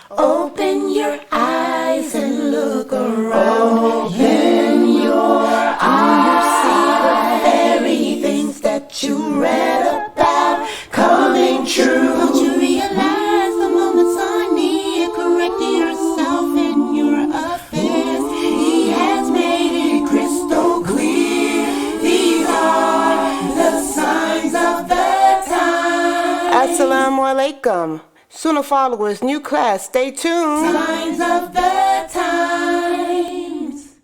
Open your eyes and look around. In your eyes, do you see the very things that you read about coming true? Don't you realize the moments are near? Correct yourself in your affairs. He has made it crystal clear. These are the signs of the time. Assalamu alaikum. Sunnahfollowers, new class. Stay tuned. Signs of the times.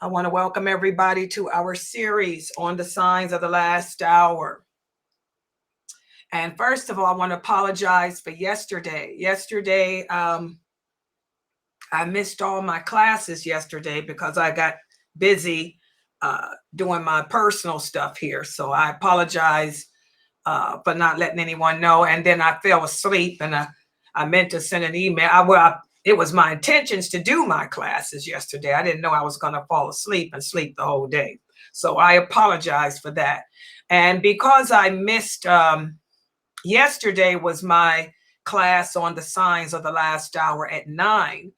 I want to welcome everybody to our series on the signs of the last hour. And first of all, I want to apologize for yesterday. Yesterday, I missed all my classes yesterday because I got busy doing my personal stuff here. So I apologize for not letting anyone know. And then I fell asleep, and I meant to send an email. It was my intentions to do my classes yesterday. I didn't know I was going to fall asleep and sleep the whole day. So I apologize for that. And because I missed, yesterday was my class on the signs of the last hour at 9.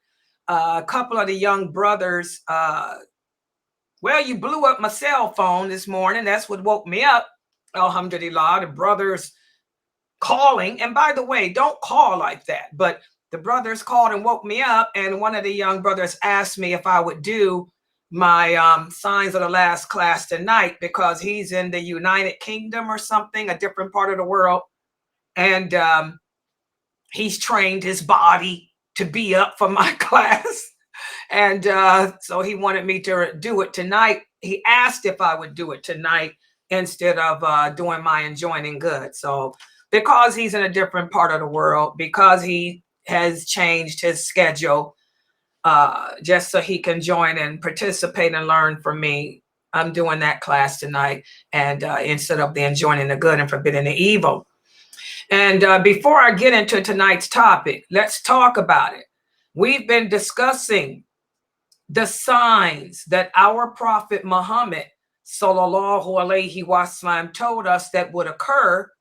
A couple of the young brothers, well, you blew up my cell phone this morning. That's what woke me up. Alhamdulillah, the brothers calling. And by the way, don't call like that. But the brothers called and woke me up. And one of the young brothers asked me if I would do my signs of the last class tonight, because he's in the United Kingdom or something, a different part of the world. And he's trained his body to be up for my class. And so he wanted me to do it tonight. He asked if I would do it tonight instead of doing my enjoining good. So because he's in a different part of the world, because he has changed his schedule, just so he can join and participate and learn from me, I'm doing that class tonight, and instead of the enjoining the good and forbidding the evil. And before I get into tonight's topic, let's talk about it. We've been discussing the signs that our Prophet Muhammad Sallallahu Alaihi Wasallam told us that would occur,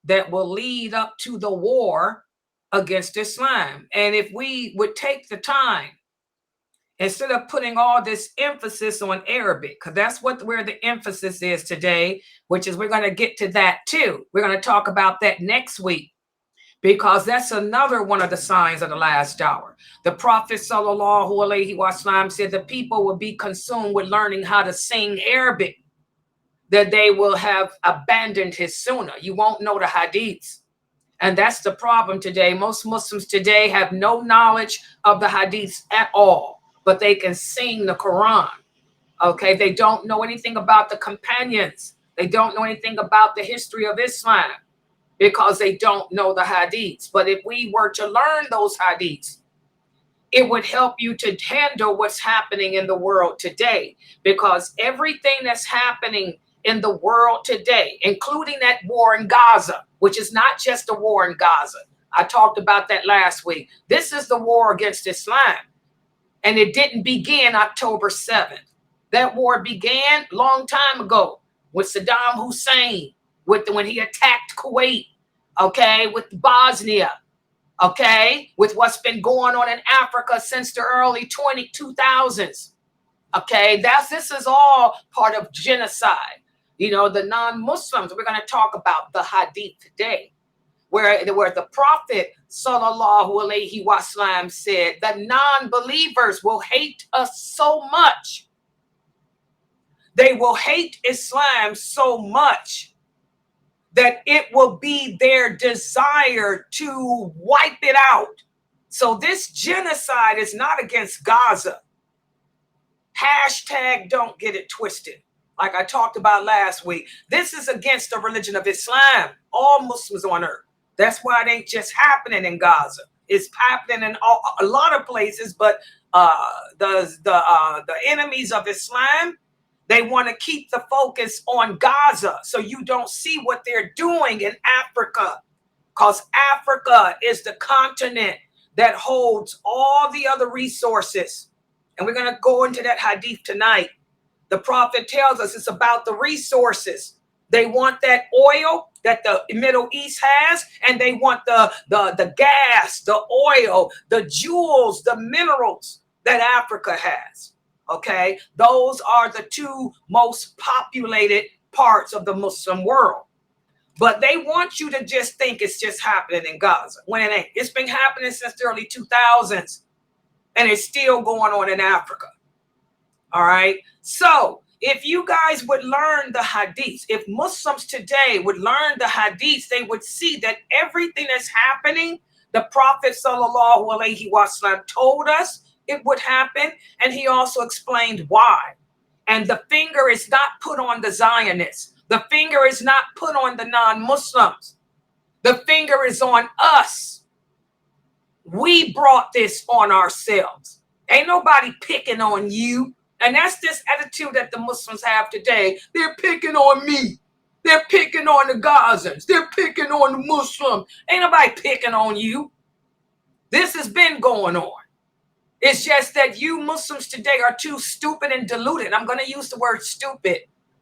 that will lead up to the war against Islam. And if we would take the time, instead of putting all this emphasis on Arabic, because that's where the emphasis is today, which is we're going to get to that too. We're going to talk about that next week, because that's another one of the signs of the last hour. The Prophet Sallallahu Alaihi Wasallam said the people will be consumed with learning how to sing Arabic, that they will have abandoned his sunnah. You won't know the hadiths. And that's the problem today. Most Muslims today have no knowledge of the hadiths at all, but they can sing the Quran. Okay, they don't know anything about the companions. They don't know anything about the history of Islam, because they don't know the hadiths. But if we were to learn those hadiths, it would help you to handle what's happening in the world today, because everything that's happening in the world today, including that war in Gaza, which is not just a war in Gaza. I talked about that last week. This is the war against Islam. And it didn't begin October 7th. That war began a long time ago with Saddam Hussein, when he attacked Kuwait, okay, with Bosnia, okay, with what's been going on in Africa since the early 2000s. Okay, this is all part of genocide. You know, the non-Muslims, we're going to talk about the hadith today, where the Prophet Sallallahu Alaihi Wasallam said that non-believers will hate us so much. They will hate Islam so much that it will be their desire to wipe it out. So this genocide is not against Gaza. Hashtag don't get it twisted. Like I talked about last week, this is against the religion of Islam, all Muslims on earth. That's why it ain't just happening in Gaza. It's happening in a lot of places, but the enemies of Islam, they want to keep the focus on Gaza, so you don't see what they're doing in Africa, because Africa is the continent that holds all the other resources. And we're going to go into that hadith tonight. The Prophet tells us it's about the resources They want that oil that the Middle East has, and they want the gas, the oil, the jewels, the minerals that Africa has. Okay, those are the two most populated parts of the Muslim world. But they want you to just think it's just happening in Gaza when it ain't. It's been happening since the early 2000s, and it's still going on in Africa. All right. So if you guys would learn the hadiths, if Muslims today would learn the hadiths, they would see that everything that's happening, the Prophet sallallahu alaihi wasallam told us it would happen, and he also explained why. And the finger is not put on the Zionists. The finger is not put on the non-Muslims. The finger is on us. We brought this on ourselves. Ain't nobody picking on you. And that's this attitude that the Muslims have today. They're picking on me. They're picking on the Gazans. They're picking on the Muslims. Ain't nobody picking on you. This has been going on. It's just that you Muslims today are too stupid and deluded. I'm going to use the word stupid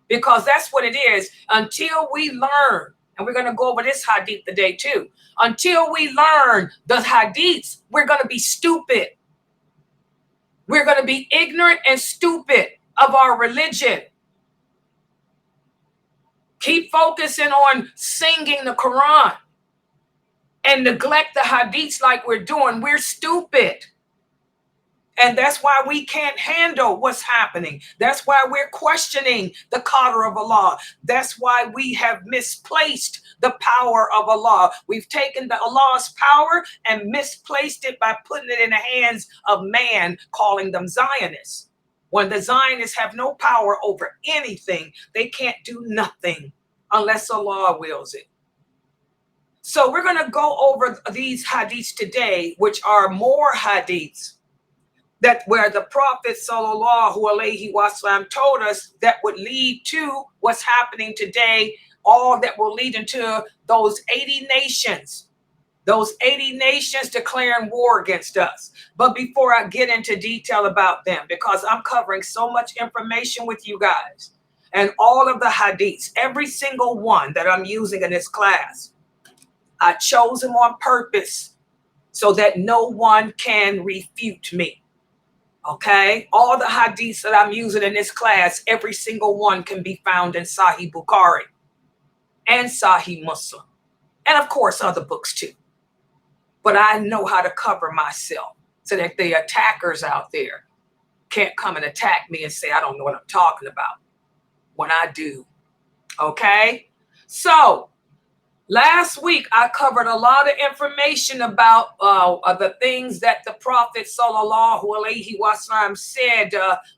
because that's what it is. Until we learn, and we're going to go over this hadith today too. Until we learn the hadiths, we're going to be stupid. We're going to be ignorant and stupid of our religion. Keep focusing on singing the Quran and neglect the hadiths like we're doing. We're stupid. And that's why we can't handle what's happening. That's why we're questioning the qadr of Allah. That's why we have misplaced the power of Allah. We've taken the Allah's power and misplaced it by putting it in the hands of man, calling them Zionists. When the Zionists have no power over anything, they can't do nothing unless Allah wills it. So we're going to go over these hadiths today, which are more hadiths that where the Prophet sallallahu alaihi wasallam told us that would lead to what's happening today, all that will lead into those 80 nations declaring war against us. But before I get into detail about them, because I'm covering so much information with you guys and all of the hadiths, every single one that I'm using in this class, I chose them on purpose so that no one can refute me. Okay, all the hadiths that I'm using in this class, every single one can be found in Sahih Bukhari and Sahih Muslim, and of course other books too. But I know how to cover myself so that the attackers out there can't come and attack me and say I don't know what I'm talking about when I do. Okay, so last week, I covered a lot of information about the things that the Prophet sallallahu alaihi wasallam said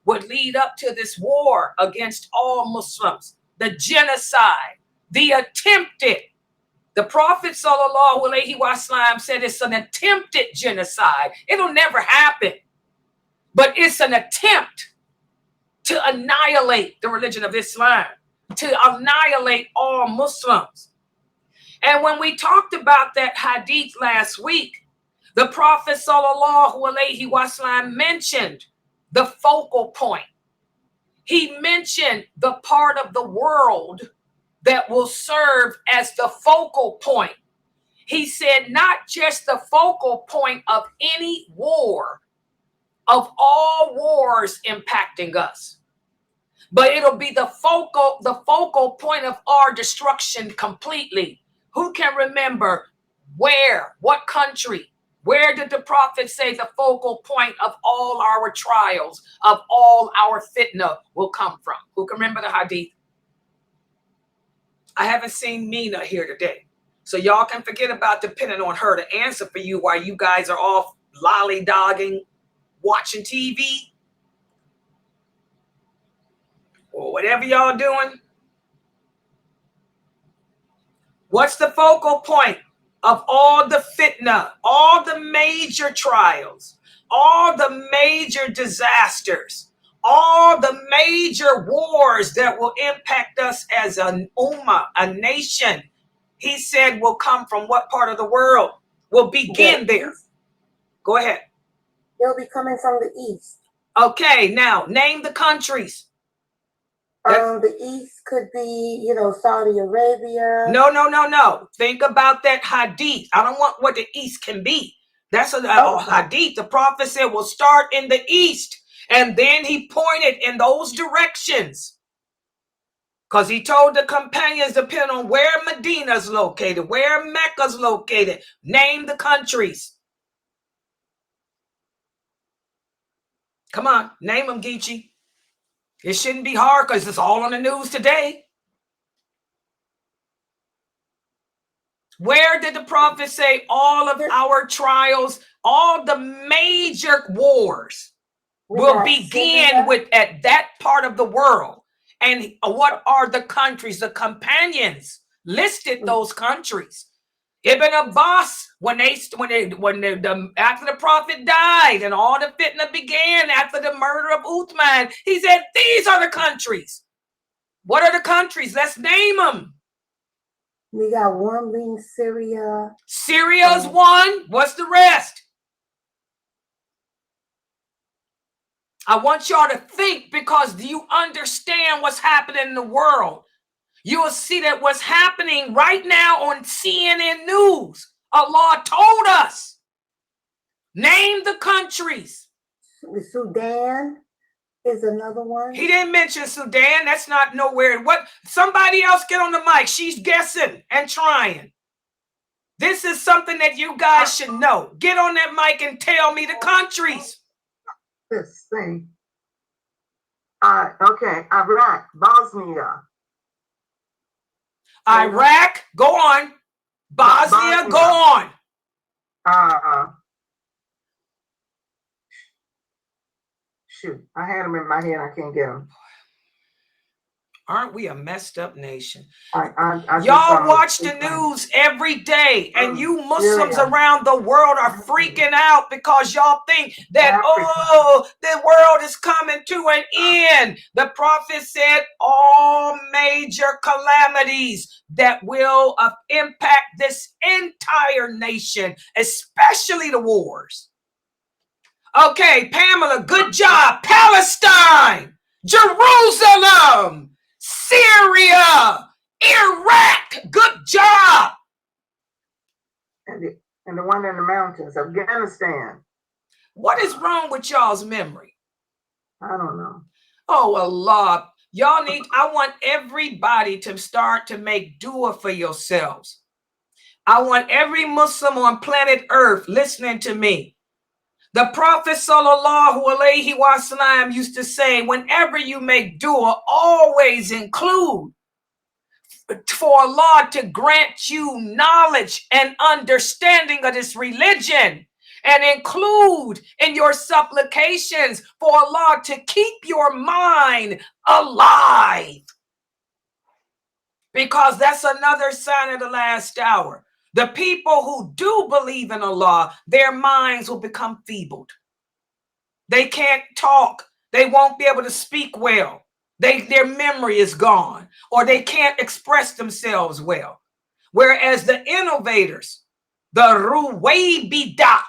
would lead up to this war against all Muslims, the genocide, the attempted. The Prophet sallallahu alaihi wasallam said it's an attempted genocide. It'll never happen, but it's an attempt to annihilate the religion of Islam, to annihilate all Muslims. And when we talked about that hadith last week, the Prophet sallallahu alaihi wasallam mentioned the focal point. He mentioned the part of the world that will serve as the focal point. He said not just the focal point of any war, of all wars impacting us, but it'll be the focal point of our destruction completely. Who can remember where, what country, where did the Prophet say the focal point of all our trials, of all our fitna will come from? Who can remember the hadith? I haven't seen Mina here today. So y'all can forget about depending on her to answer for you while you guys are off lollydogging, watching TV, or whatever y'all doing. What's the focal point of all the fitna, all the major trials, all the major disasters, all the major wars that will impact us as an ummah, a nation? He said will come from what part of the world? Will begin there. Go ahead. They'll be coming from the east. Okay, now name the countries. The East could be, Saudi Arabia. No. Think about that hadith. I don't want what the East can be. That's a hadith. The prophet said will start in the East. And then he pointed in those directions. Because he told the companions, depending on where Medina's located, where Mecca's located, name the countries. Come on, name them, Geechee. It shouldn't be hard because it's all on the news today. Where did the prophet say all of our trials, all the major wars will begin with at that part of the world? And what are the countries? The companions listed those countries. Ibn Abbas, after the prophet died and all the fitna began after the murder of Uthman, he said, these are the countries. What are the countries? Let's name them. We got one being Syria. Syria's one. What's the rest? I want y'all to think, because do you understand what's happening in the world? You will see that what's happening right now on CNN News, Allah told us. Name the countries. Sudan is another one. He didn't mention Sudan. That's not nowhere. What? Somebody else get on the mic. She's guessing and trying. This is something that you guys should know. Get on that mic and tell me the countries. This thing. Okay, Iraq, Bosnia. Iraq, go on. Bosnia, go on. Shoot, I had them in my head. I can't get them. Aren't we a messed up nation? I Y'all watch the news every day, and you Muslims around the world are freaking out because y'all think that, the world is coming to an end. The prophet said all major calamities that will impact this entire nation, especially the wars. Okay, Pamela, good job. Palestine, Jerusalem, Syria, Iraq, good job. And the one in the mountains, Afghanistan. What is wrong with y'all's memory? I don't know. Oh, Allah. I want everybody to start to make dua for yourselves. I want every Muslim on planet Earth listening to me. The Prophet sallallahu alaihi wasallam used to say, whenever you make dua, always include for Allah to grant you knowledge and understanding of this religion, and include in your supplications for Allah to keep your mind alive. Because that's another sign of the last hour. The people who do believe in Allah, their minds will become feebled. They can't talk. They won't be able to speak well. Their memory is gone, or they can't express themselves well. Whereas the innovators, the Ruwaybida,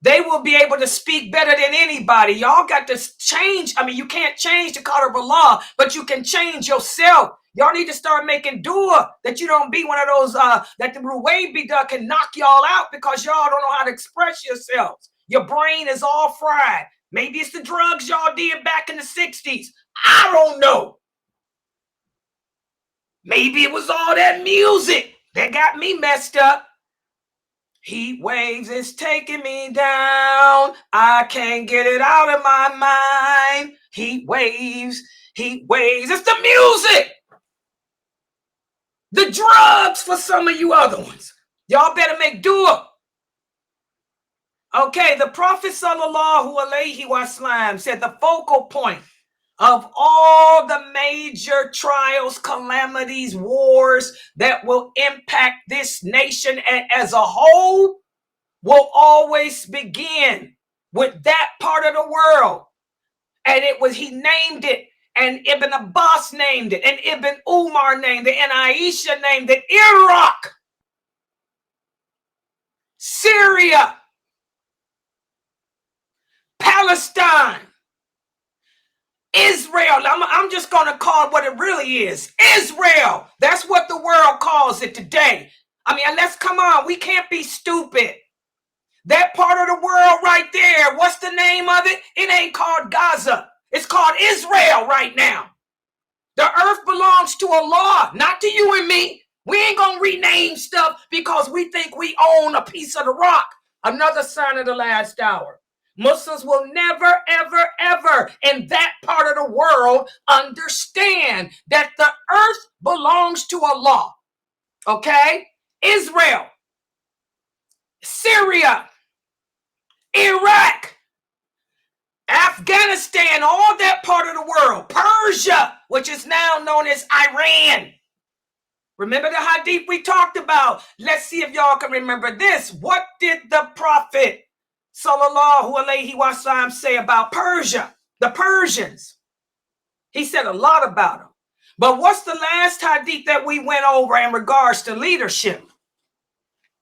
they will be able to speak better than anybody. Y'all got to change. I mean, you can't change the color of Allah, but you can change yourself. Y'all need to start making dua that you don't be one of those that the Ruwaybida can knock y'all out because y'all don't know how to express yourselves. Your brain is all fried. Maybe it's the drugs y'all did back in the 60s. I don't know. Maybe it was all that music that got me messed up. Heat waves is taking me down. I can't get it out of my mind. Heat waves. It's the music. The drugs for some of you other ones. Y'all better make dua. Okay, the Prophet sallallahu alaihi wasallam said the focal point of all the major trials, calamities, wars that will impact this nation as a whole will always begin with that part of the world. And he named it, and Ibn Abbas named it, and Ibn Umar named it, and Aisha named it Iraq, Syria, Palestine, Israel. I'm just going to call it what it really is. Israel. That's what the world calls it today. I mean, let's come on. We can't be stupid. That part of the world right there, what's the name of it? It ain't called Gaza. It's called Israel right now. The earth belongs to Allah, not to you and me. We ain't going to rename stuff because we think we own a piece of the rock. Another sign of the last hour. Muslims will never, ever, ever in that part of the world understand that the earth belongs to Allah. Okay? Israel, Syria, Iraq, Afghanistan, all that part of the world, Persia, which is now known as Iran. Remember the hadith we talked about? Let's see if y'all can remember this. What did the Prophet Sallallahu Alaihi Wasallam say about Persia? The Persians. He said a lot about them. But what's the last hadith that we went over in regards to leadership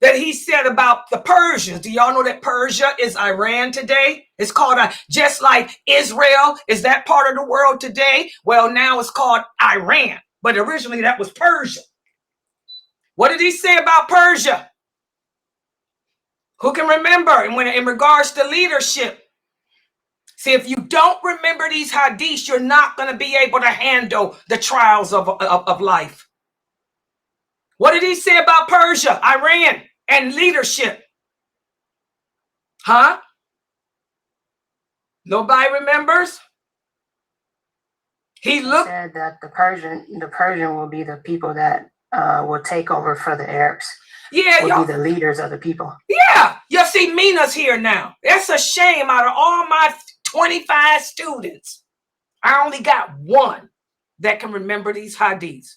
that he said about the Persians? Do y'all know that Persia is Iran today? It's called, just like Israel is that part of the world today. Well, now it's called Iran. But originally that was Persia. What did he say about Persia? Who can remember? And when in regards to leadership, see, if you don't remember these hadiths, you're not going to be able to handle the trials of life. What did he say about Persia, Iran, and leadership? Huh? Nobody remembers? He said that the Persian will be the people that will take over for the Arabs. Yeah, will be the leaders of the people. Yeah, you see, Mina's here now. That's a shame. Out of all my 25 students, I only got one that can remember these hadiths.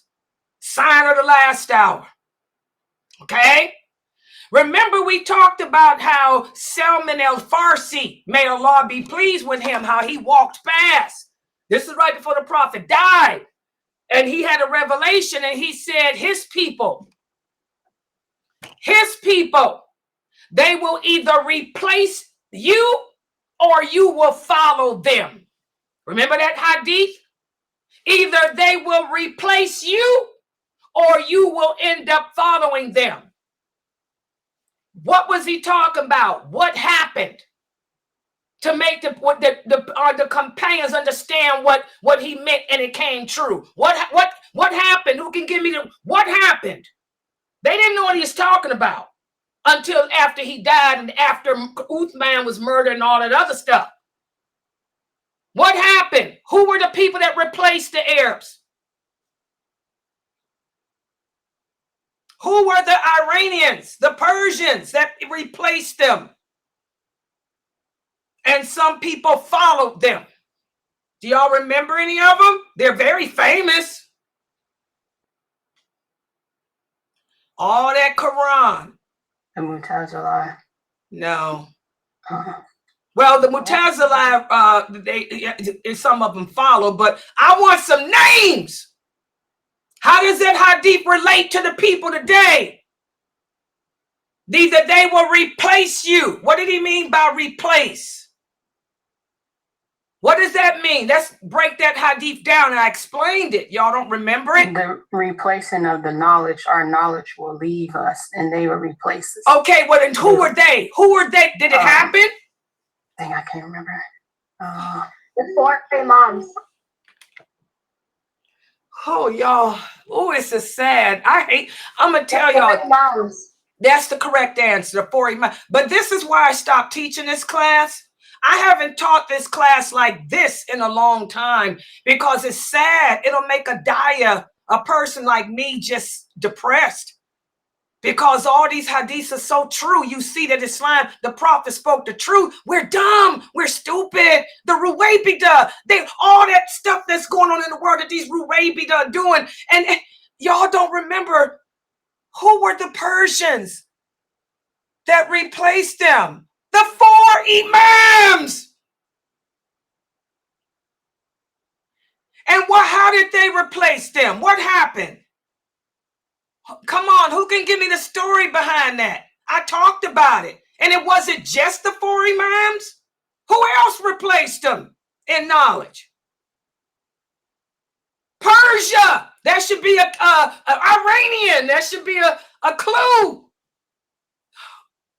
Sign of the last hour. Okay? Remember we talked about how Salman al-Farsi, may Allah be pleased with him, how he walked past. This is right before the Prophet died. And he had a revelation and he said, his people, they will either replace you or you will follow them. Remember that hadith? Either they will replace you or you will end up following them. What was he talking about? What happened to make the companions understand what he meant and it came true? What happened? Who can give me what happened? They didn't know what he was talking about until after he died and after Uthman was murdered and all that other stuff. What happened? Who were the people that replaced the Arabs? Who were the Iranians, the Persians that replaced them? And some people followed them. Do y'all remember any of them? They're very famous. All that Quran. The Mu'tazila. No. Well, the Mu'tazila, some of them follow, but I want some names. How does that hadith relate to the people today? Either they will replace you. What did he mean by replace? What does that mean? Let's break that hadith down. I explained it. Y'all don't remember it? The replacing of the knowledge, our knowledge will leave us and they will replace us. Okay, well, then who were they? Who were they? Did it happen? I can't remember. The 4 imams. Oh, y'all. Oh, this is sad. I'm going to tell y'all. That's the correct answer, the 4 imams. But this is why I stopped teaching this class. I haven't taught this class like this in a long time because it's sad. It'll make a person like me just depressed because all these hadiths are so true. You see that Islam, the Prophet spoke the truth. We're dumb. We're stupid. The Ruwaybida, all that stuff that's going on in the world that these Ruwaybida are doing. And y'all don't remember who were the Persians that replaced them? The 4 imams. And how did they replace them? What happened? Come on, who can give me the story behind that? I talked about it. And it wasn't just the 4 imams. Who else replaced them in knowledge? Persia. There should be a Iranian. There should be a clue.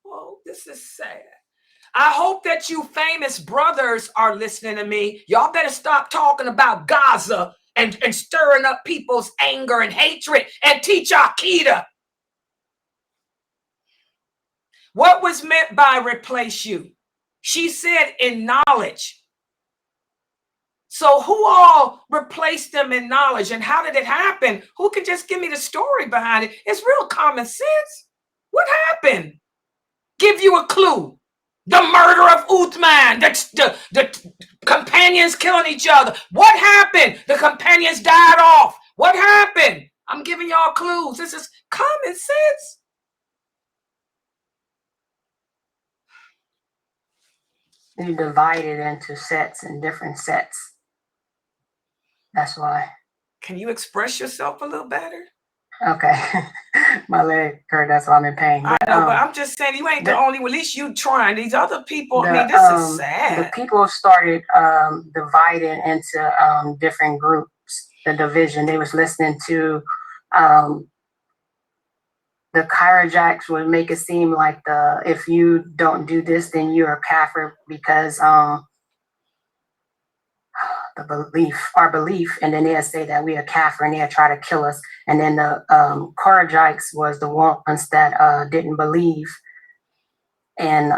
Oh, this is sad. I hope that you famous brothers are listening to me. Y'all better stop talking about Gaza and stirring up people's anger and hatred and teach Akida. What was meant by replace you? She said in knowledge. So who all replaced them in knowledge, and how did it happen? Who can just give me the story behind it? It's real common sense. What happened? Give you a clue. The murder of Uthman, the companions killing each other. What happened? The companions died off. What happened? I'm giving y'all clues. This is common sense. You divide it into sets and different sets. That's why. Can you express yourself a little better? Okay. My leg hurt. That's why I'm in pain. I know, but I'm just saying you ain't the only one. At least you trying. These other people, I mean, this is sad. The people started dividing into different groups, the division. They was listening to the Kyrajacks would make it seem like if you don't do this, then you're a kafir because our belief, and then they'll say that we are kafir and they'll try to kill us. And then the Kyrajacks was the ones that didn't believe. And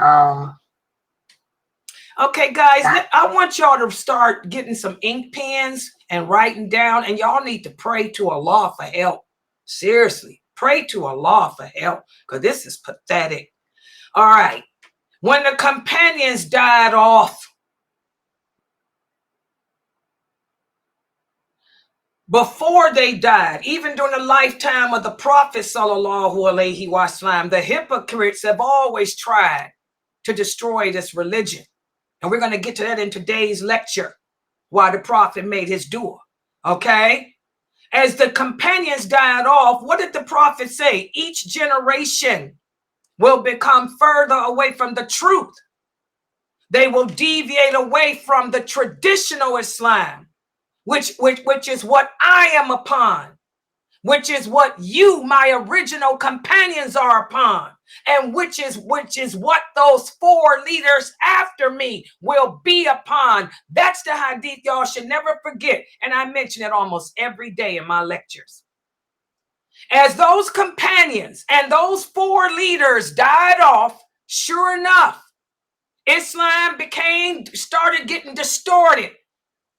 okay, guys, I want y'all to start getting some ink pens and writing down, and y'all need to pray to Allah for help. Seriously. Pray to Allah for help, because this is pathetic. All right. When the companions died off, before they died, even during the lifetime of the Prophet sallallahu alaihi wasallam, the hypocrites have always tried to destroy this religion. And we're going to get to that in today's lecture, why the Prophet made his dua. Okay? As the companions died off, what did the Prophet say? Each generation will become further away from the truth. They will deviate away from the traditional Islam, which is what I am upon, which is what you, my original companions, are upon, and which is what those 4 leaders after me will be upon. That's the hadith y'all should never forget, and I mention it almost every day in my lectures. As those companions and those 4 leaders died off, sure enough, Islam started getting distorted.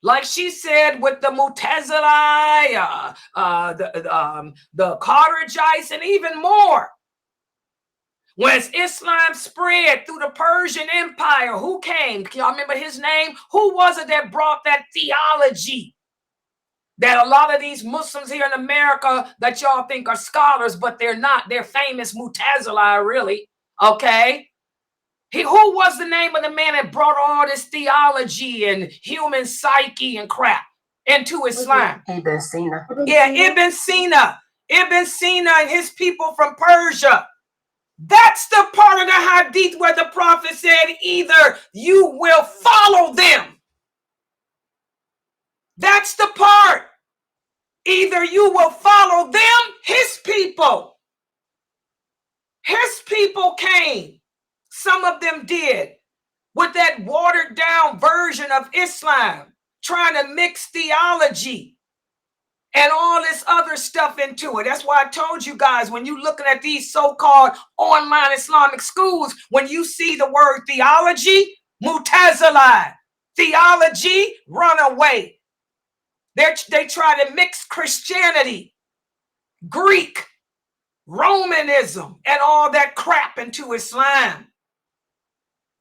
Like she said, with the Mu'tazila, the Kharijites, and even more. Once Islam spread through the Persian Empire, who came? Can y'all remember his name? Who was it that brought that theology that a lot of these Muslims here in America that y'all think are scholars, but they're not? They're famous Mu'tazila, really. Okay? Who was the name of the man that brought all this theology and human psyche and crap into Islam? Ibn Sina. Yeah, Ibn Sina. Ibn Sina and his people from Persia. That's the part of the hadith where the Prophet said, either you will follow them. That's the part. Either you will follow them, his people. His people came. Some of them did, with that watered down version of Islam, trying to mix theology and all this other stuff into it. That's why I told you guys, when you're looking at these so-called online Islamic schools, when you see the word theology, Mu'tazila, theology, run away. They try to mix Christianity, Greek, Romanism, and all that crap into Islam.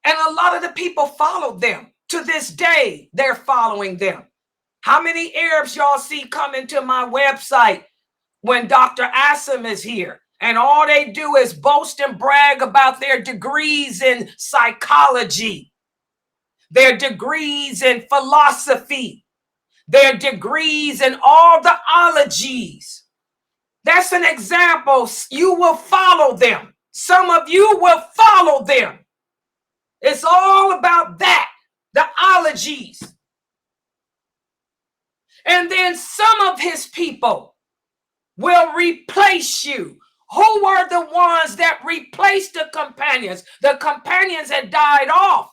And a lot of the people followed them. To this day, they're following them. How many Arabs y'all see coming to my website when Dr. Asim is here? And all they do is boast and brag about their degrees in psychology, their degrees in philosophy, their degrees in all the ologies. That's an example. You will follow them. Some of you will follow them. It's all about that, the ologies. And then some of his people will replace you. Who were the ones that replaced the companions? The companions had died off.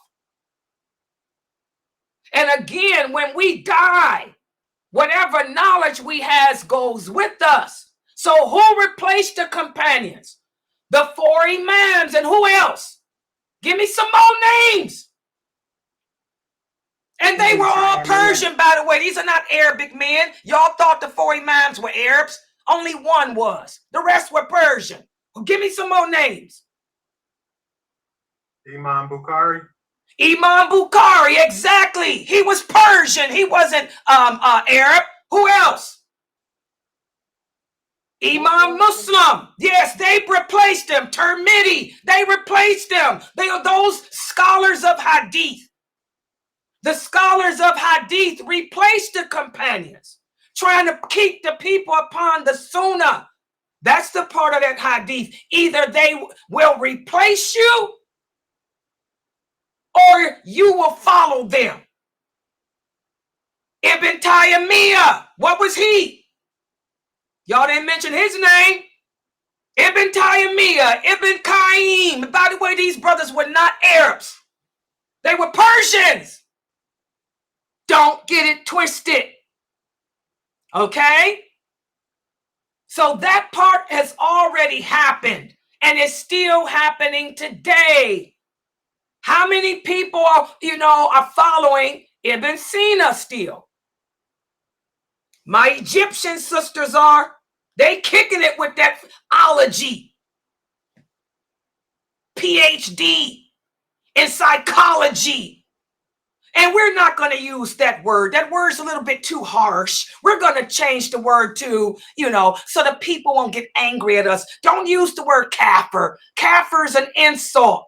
And again, when we die, whatever knowledge we have goes with us. So who replaced the companions? The 4 imams, and who else? Give me some more names. And they were all Persian, by the way. These are not Arabic men. Y'all thought the 4 imams were Arabs. Only one was. The rest were Persian. Well, give me some more names. Imam Bukhari. Imam Bukhari, exactly. He was Persian. He wasn't Arab. Who else? Imam Muslim. Yes, they replaced them. Tirmidhi, they replaced them. They are those scholars of Hadith. The scholars of Hadith replaced the companions, trying to keep the people upon the Sunnah. That's the part of that Hadith. Either they will replace you or you will follow them. Ibn Taymiyyah, what was he? Y'all didn't mention his name. Ibn Taymiyyah, Ibn Qayyim. By the way, these brothers were not Arabs. They were Persians. Don't get it twisted. Okay? So that part has already happened and it's still happening today. How many people are following Ibn Sina still? My Egyptian sisters are. They kicking it with that ology. PhD in psychology. And we're not going to use that word. That word's a little bit too harsh. We're going to change the word to, so the people won't get angry at us. Don't use the word kafir. Kafir is an insult.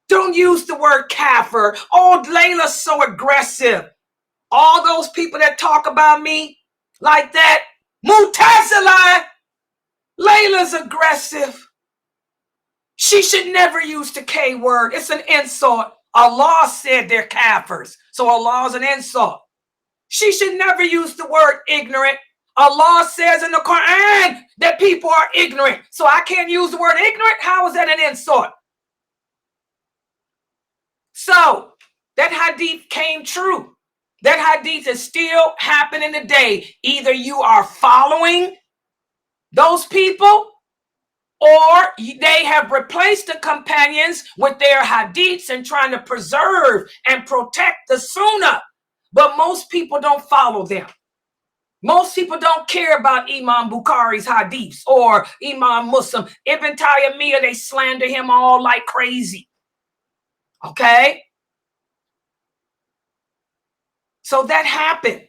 Don't use the word kafir. Oh, Layla's so aggressive. All those people that talk about me like that, Mutazila, Layla's aggressive. She should never use the K word. It's an insult. Allah said they're kafirs, so Allah is an insult. She should never use the word ignorant. Allah says in the Quran that people are ignorant, so I can't use the word ignorant. How is that an insult? So that hadith came true. That hadith is still happening today. Either you are following those people, or they have replaced the companions with their hadiths and trying to preserve and protect the Sunnah. But most people don't follow them. Most people don't care about Imam Bukhari's hadiths or Imam Muslim. Ibn Taymiyyah, they slander him all like crazy. Okay? So that happened.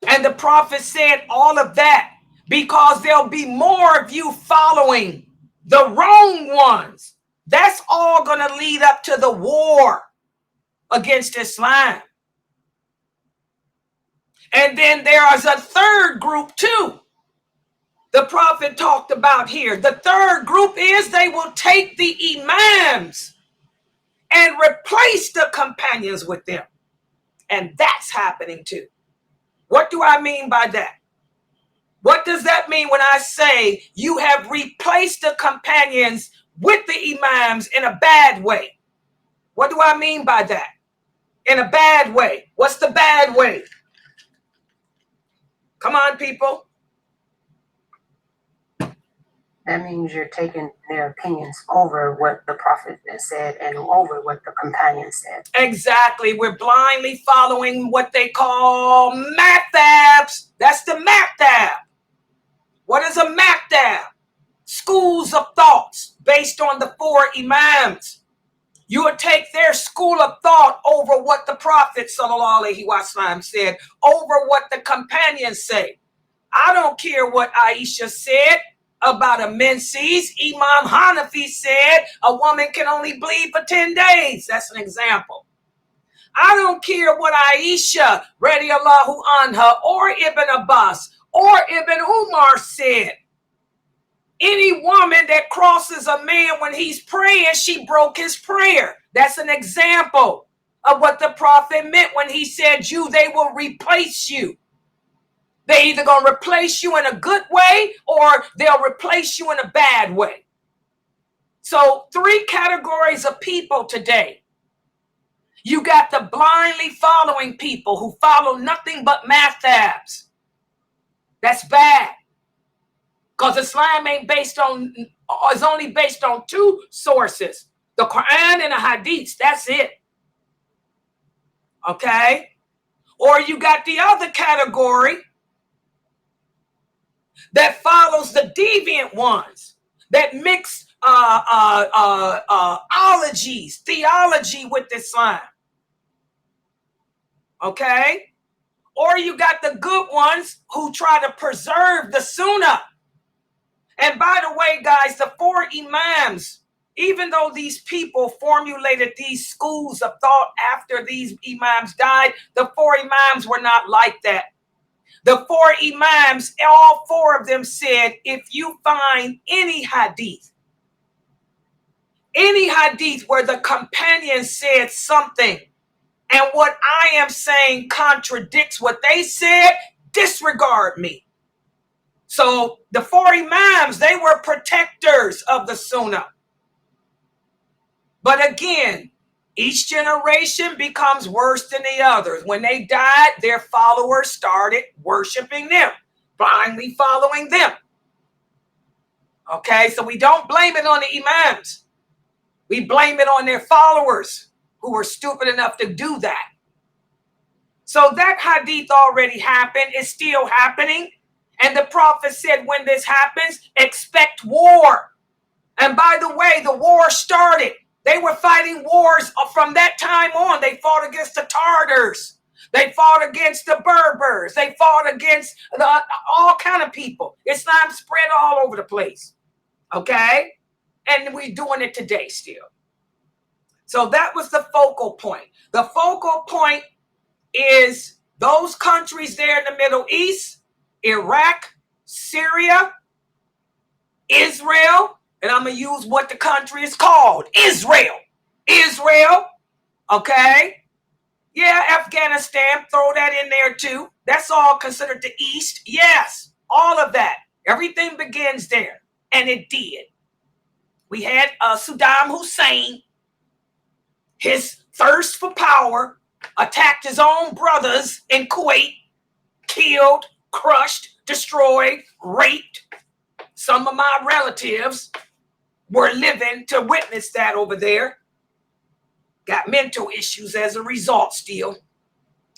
And the Prophet said all of that because there'll be more of you following the wrong ones. That's all going to lead up to the war against Islam. And then there is a third group too. The Prophet talked about here. The third group is they will take the imams and replace the companions with them. And that's happening too. What do I mean by that? What does that mean when I say you have replaced the companions with the imams in a bad way? What do I mean by that? In a bad way. What's the bad way? Come on, people. That means you're taking their opinions over what the Prophet has said and over what the companions said. Exactly. We're blindly following what they call maktabs. That's the maktab. What is a maktab? Schools of thoughts based on the 4 imams. You would take their school of thought over what the Prophet ﷺ said, over what the companions say. I don't care what Aisha said about a menses. Imam Hanafi said a woman can only bleed for 10 days. That's an example. I don't care what Aisha, radiallahu anha, or Ibn Abbas, or Ibn Umar said. Any woman that crosses a man when he's praying, she broke his prayer. That's an example of what the Prophet meant when he said, they will replace you. They're either going to replace you in a good way or they'll replace you in a bad way. So 3 categories of people today. You got the blindly following people who follow nothing but mathabs. That's bad. Because Islam is only based on 2 sources, the Quran and the Hadiths. That's it. Okay? Or you got the other category that follows the deviant ones, that mix ologies, theology with Islam. Okay? Or you got the good ones who try to preserve the Sunnah. And by the way, guys, the 4 Imams, even though these people formulated these schools of thought after these Imams died, the 4 Imams were not like that. The 4 Imams, all 4 of them said, if you find any hadith where the companion said something and what I am saying contradicts what they said, disregard me. So the 4 Imams, they were protectors of the Sunnah. But again, each generation becomes worse than the others. When they died, their followers started worshiping them, blindly following them. Okay, so we don't blame it on the Imams. We blame it on their followers who were stupid enough to do that. So that hadith already happened. It's still happening. And the Prophet said, when this happens, expect war. And by the way, the war started. They were fighting wars from that time on. They fought against the Tartars. They fought against the Berbers. They fought against all kind of people. Islam spread all over the place. Okay? And we're doing it today still. So that was the focal point. The focal point is those countries there in the Middle East, Iraq, Syria, Israel, and I'm going to use what the country is called, Israel. Israel, okay? Yeah, Afghanistan, throw that in there too. That's all considered the East. Yes, all of that. Everything begins there, and it did. We had Saddam Hussein, his thirst for power, attacked his own brothers in Kuwait, killed, crushed, destroyed, raped. Some of my relatives were living to witness that over there. Got mental issues as a result still.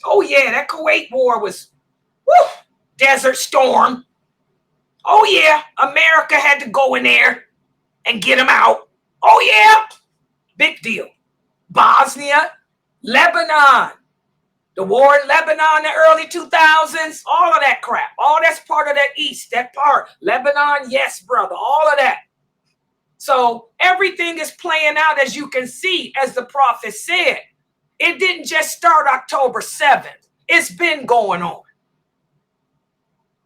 Oh yeah, that Kuwait war was, Desert Storm. Oh yeah, America had to go in there and get them out. Oh yeah, big deal. Bosnia, Lebanon. The war in Lebanon in the early 2000s, all of that crap. All that's part of that East, that part. Lebanon, yes, brother, all of that. So everything is playing out, as you can see, as the prophet said. It didn't just start October 7th. It's been going on.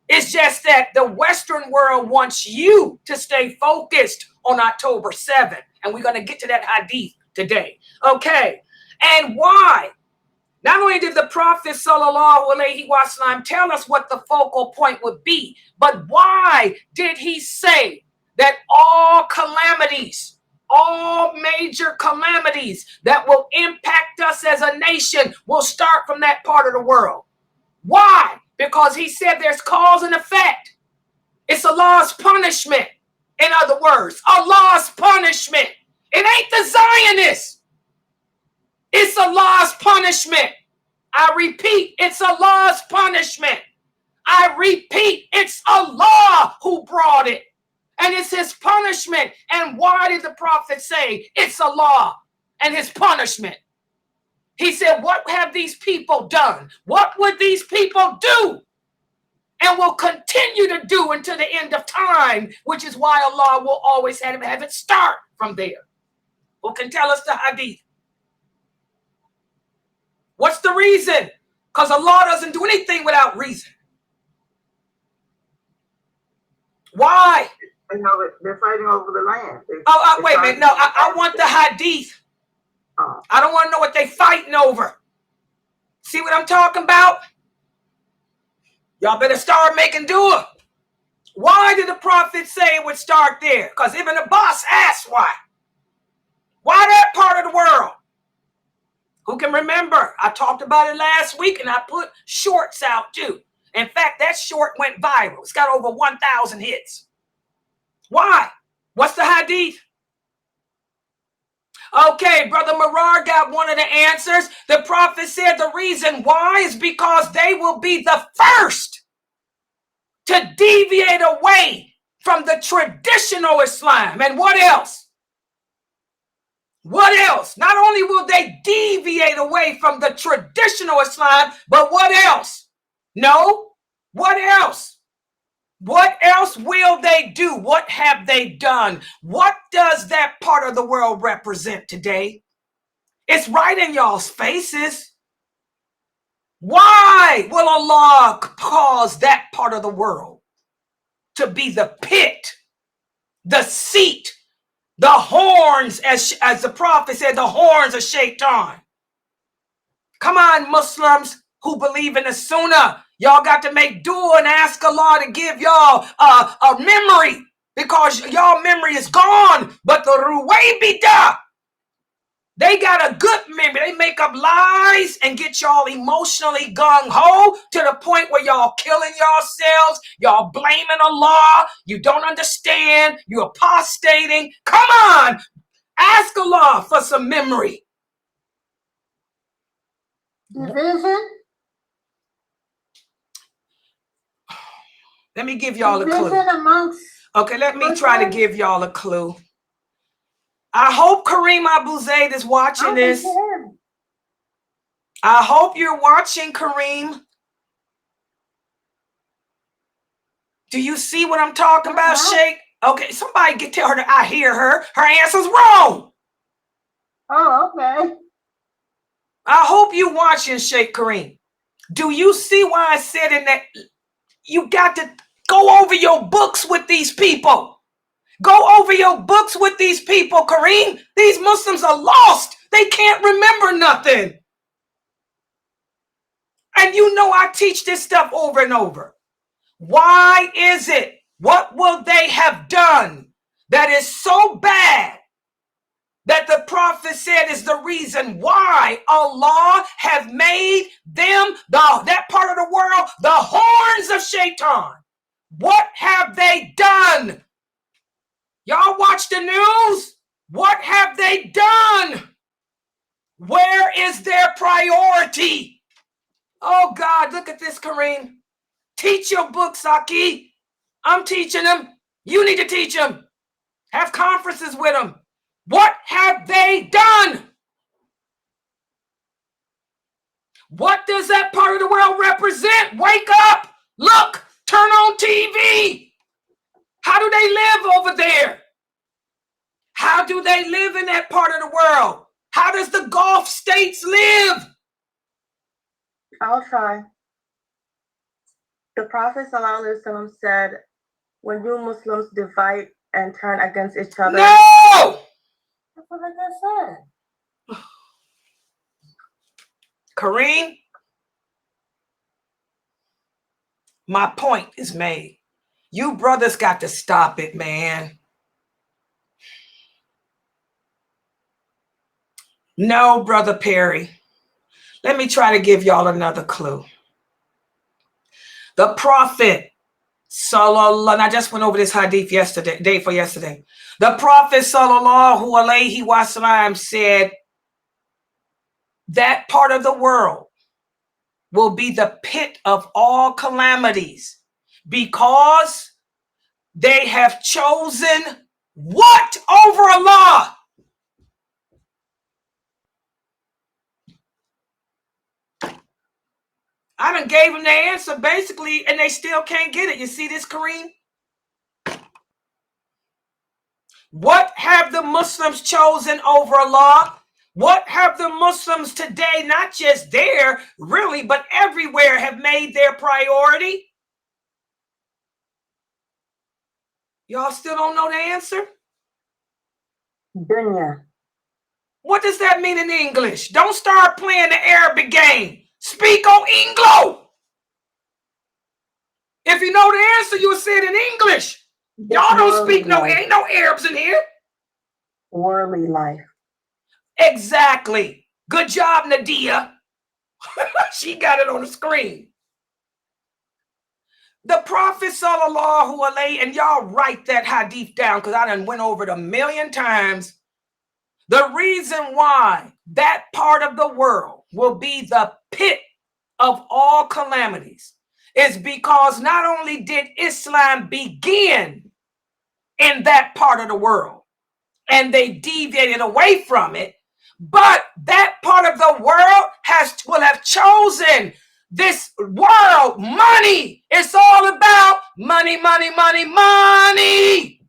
It's just that the Western world wants you to stay focused on October 7th. And we're going to get to that hadith today. Okay. And why? Not only did the Prophet sallallahu alaihi wasallam tell us what the focal point would be, but why did he say that all calamities, all major calamities that will impact us as a nation will start from that part of the world? Why? Because he said there's cause and effect. It's Allah's punishment. In other words, Allah's punishment. It ain't the Zionists. It's Allah's punishment. I repeat, it's Allah's punishment. I repeat, it's Allah who brought it. And it's his punishment. And why did the prophet say it's Allah and his punishment? He said, what have these people done? What would these people do? And will continue to do until the end of time, which is why Allah will always have it start from there. Who can tell us the hadith? What's the reason? Because Allah doesn't do anything without reason. Why? You know, they're fighting over the land. Wait a minute. No, I want the hadith. I don't want to know what they're fighting over. See what I'm talking about? Y'all better start making dua. Why did the prophet say it would start there? Because even the boss asked why. Why that part of the world? Who can remember? I talked about it last week and I put shorts out too. In fact, that short went viral. It's got over 1,000 hits. Why? What's the hadith? Okay, Brother Marar got one of the answers. The prophet said the reason why is because they will be the first to deviate away from the traditional Islam. And what else? What else? Not only will they deviate away from the traditional Islam, but what else? No. What else? What else will they do? What have they done? What does that part of the world represent today? It's right in y'all's faces. Why will Allah cause that part of the world to be the pit, the seat, the horns, as the prophet said, the horns of Shaitan? Come on, Muslims who believe in the Sunnah. Y'all got to make dua and ask Allah to give y'all a memory, because y'all memory is gone. But the Ruwaybida, they got a good memory. They make up lies and get y'all emotionally gung-ho to the point where y'all killing yourselves. Y'all blaming Allah. You don't understand. You're apostating. Come on. Ask Allah for some memory. Division. Let me give y'all a clue. Division amongst. Okay, let me try to give y'all a clue. I hope Kareem Abu Zaid is watching this. I hope you're watching, Kareem. Do you see what I'm talking about, Sheikh? Okay, somebody tell her that I hear her. Her answer's wrong. Oh, okay. I hope you watching, Sheikh Kareem. Do you see why I said in that you got to go over your books with these people? Go over your books with these people, Kareem. These Muslims are lost. They can't remember nothing. And you know I teach this stuff over and over. Why is it? What will they have done that is so bad that the prophet said is the reason why Allah have made them, that part of the world, the horns of Shaitan? What have they done? Y'all watch the news? What have they done? Where is their priority? Oh God, look at this, Kareem. Teach your book, Saki. I'm teaching them. You need to teach them. Have conferences with them. What have they done? What does that part of the world represent? Wake up. Look. Turn on TV. How do they live over there? How do they live in that part of the world? How does the Gulf states live? I'll try. The Prophet ﷺ said, when you Muslims divide and turn against each other. No! That's what I just said. Kareem, my point is made. You brothers got to stop it, man. No, Brother Perry. Let me try to give y'all another clue. The Prophet, sallallahu, and I just went over this hadith yesterday. The Prophet, sallallahu alaihi wasallam, said that part of the world will be the pit of all calamities because they have chosen what over Allah? I done gave them the answer basically, and they still can't get it. You see this, Kareem? What have the Muslims chosen over Allah? What have the Muslims today, not just there, really, but everywhere, have made their priority? Y'all still don't know the answer? Dunya. What does that mean in English? Don't start playing the Arabic game. Speak on Anglo. If you know the answer, you'll say it in English. Y'all don't speak ain't no Arabs in here. Worldly life. Exactly. Good job, Nadia. She got it on the screen. The Prophet sallallahu alaihi, and y'all write that hadith down because I done went over it 1,000,000 times. The reason why that part of the world will be the pit of all calamities is because not only did Islam begin in that part of the world and they deviated away from it, but that part of the world will have chosen this world. Money. It's all about money, money, money, money.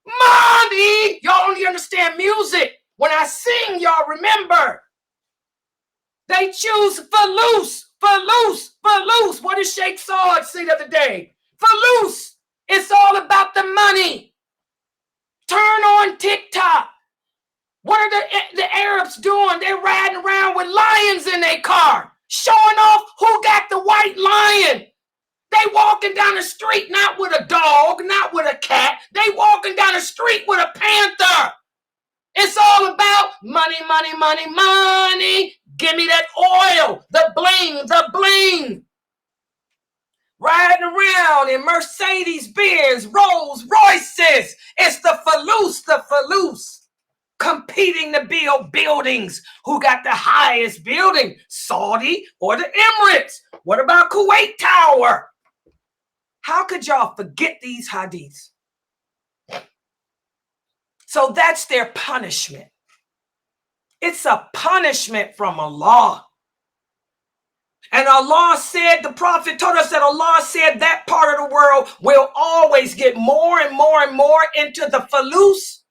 Money. Y'all only understand music. When I sing, y'all remember. They choose falus, falus, falus. What did Sheikh Saud say the other day? Falus. It's all about the money. Turn on TikTok. What are the Arabs doing? They're riding around with lions in their car, showing off who got the white lion. They walking down the street, not with a dog, not with a cat. They walking down the street with a panther. It's all about money, money, money, money. Give me that oil, the bling, the bling. Riding around in Mercedes-Benz, Rolls Royces. It's the falus, competing to build buildings. Who got the highest building? Saudi or the Emirates? What about Kuwait Tower? How could y'all forget these hadiths? So that's their punishment. It's a punishment from Allah. And Allah said, the Prophet told us that Allah said that part of the world will always get more and more and more into the falus.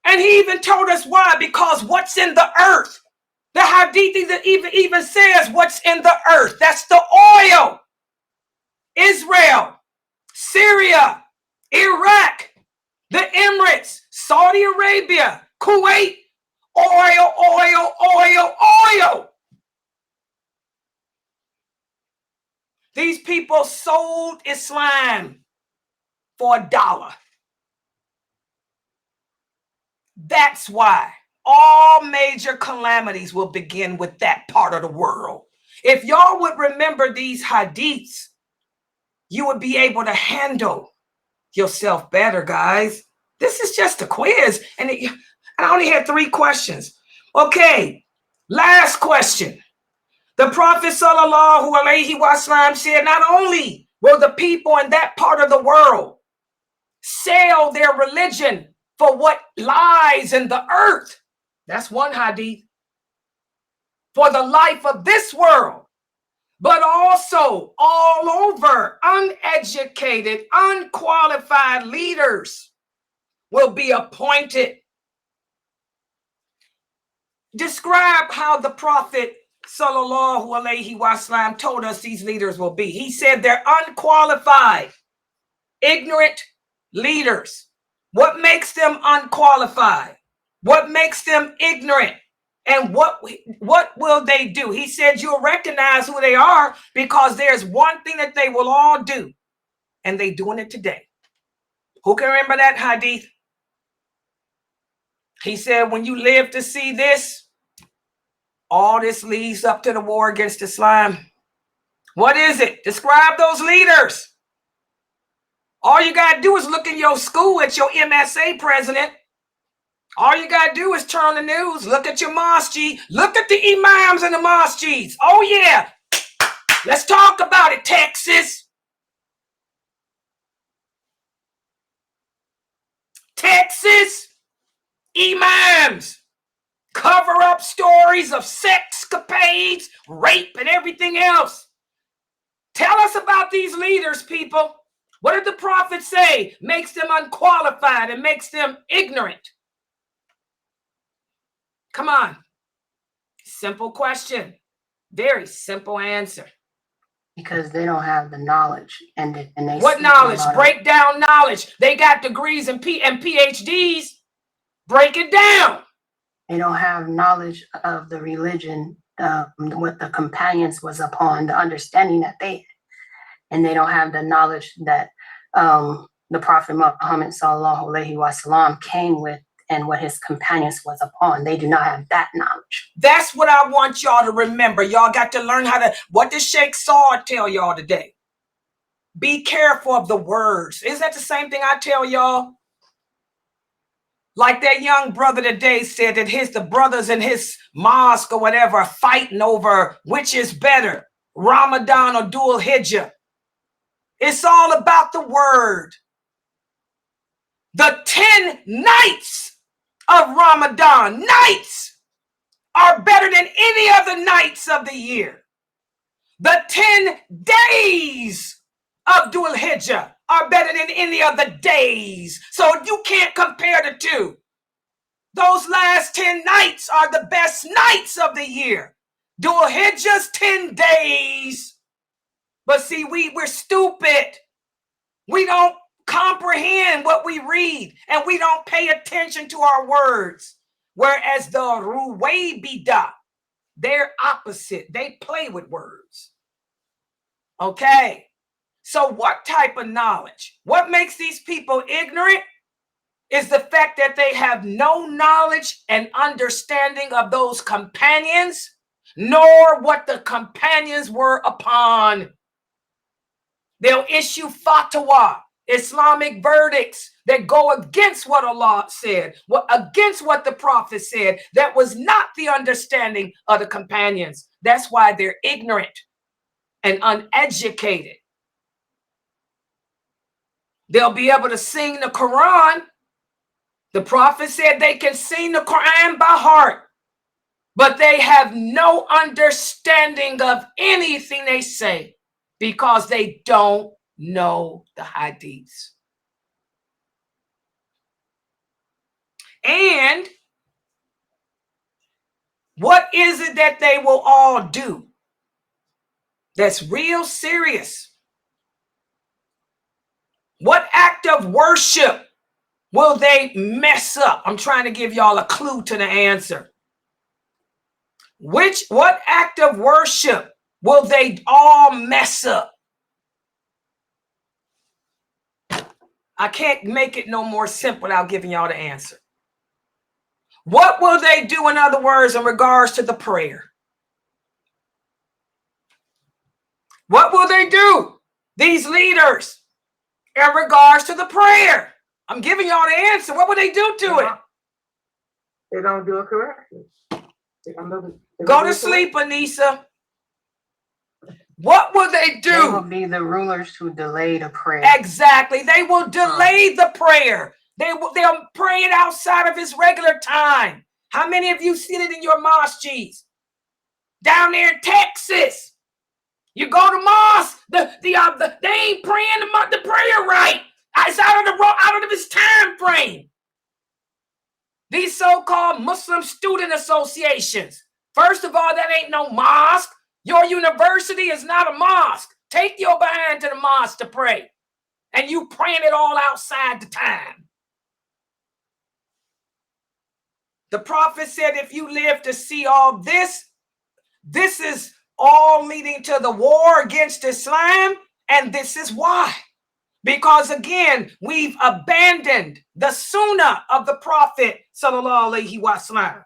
And he even told us why, because what's in the earth. The hadith even says what's in the earth. That's the oil. Israel, Syria, Iraq, the Emirates, Saudi Arabia, Kuwait, oil, oil, oil, oil. These people sold Islam for $1. That's why all major calamities will begin with that part of the world. If y'all would remember these hadiths, you would be able to handle yourself better, guys. This is just a quiz, and I only had 3 questions. Okay, last question. The Prophet sallallahu alaihi wasallam said, not only will the people in that part of the world sell their religion for what lies in the earth, that's one hadith, for the life of this world, but also all over uneducated, unqualified leaders will be appointed. Describe how the Prophet sallallahu alaihi wasallam told us these leaders will be. He said they're unqualified, ignorant leaders. What makes them unqualified? What makes them ignorant? And what will they do? He said you'll recognize who they are because there's one thing that they will all do, and they're doing it today. Who can remember that hadith? He said, when you live to see this, all this leads up to the war against Islam. What is it? Describe those leaders. All you got to do is look in your school at your MSA president. All you got to do is turn on the news, look at your mosque, look at the imams and the mosques. Oh, yeah. Let's talk about it, Texas. Texas imams cover up stories of sexcapades, rape, and everything else. Tell us about these leaders, people. What did the Prophet say makes them unqualified and makes them ignorant? Come on. Simple question. Very simple answer. Because they don't have the knowledge. And they what knowledge? Break down knowledge. They got degrees and PhDs. Break it down. They don't have knowledge of the religion, what the companions was upon, the understanding that they had. and they don't have the knowledge that the Prophet Muhammad sallallahu alaihi wasallam came with and what his companions was upon. They do not have that knowledge. That's what I want y'all to remember. Y'all got to learn how to, what does Sheikh Saud tell y'all today? Be careful of the words. Isn't that the same thing I tell y'all? Like that young brother today said that the brothers in his mosque or whatever are fighting over which is better, Ramadan or Dhul Hijjah. It's all about the word. The 10 nights of Ramadan, nights, are better than any other nights of the year. The 10 days of Dhul Hijjah are better than any other days. So you can't compare the two. Those last 10 nights are the best nights of the year. Dhul Hijjah's 10 days. But see, we're stupid. We don't comprehend what we read, and we don't pay attention to our words. Whereas the Ruwaybida, they're opposite. They play with words. Okay. So what type of knowledge? What makes these people ignorant is the fact that they have no knowledge and understanding of those companions, nor what the companions were upon. They'll issue fatwa, Islamic verdicts that go against what Allah said, against what the Prophet said. That was not the understanding of the companions. That's why they're ignorant and uneducated. They'll be able to sing the Quran. The Prophet said they can sing the Quran by heart, but they have no understanding of anything they say because they don't know the hadiths. And what is it that they will all do that's real serious? What act of worship will they mess up? I'm trying to give y'all a clue to the answer. What act of worship will they all mess up? I can't make it no more simple without giving y'all the answer. What will they do, in other words, in regards to the prayer? What will they do, these leaders, in regards to the prayer? I'm giving y'all the answer. What will they do to it? They don't do it correctly. Go to sleep, Anissa. What will they do? They will be the rulers who delay the prayer. Exactly. They will delay the prayer. They'll pray it outside of its regular time. How many of you seen it in your mosques? Down there in Texas, you go to mosque, they ain't praying the prayer right. It's out of its time frame. These so-called Muslim student associations. First of all, that ain't no mosque. Your university is not a mosque. Take your behind to the mosque to pray. And you praying it all outside the time. The Prophet said, if you live to see all this, this is all leading to the war against Islam. And this is why. Because again, we've abandoned the sunnah of the Prophet sallallahu alaihi wasallam.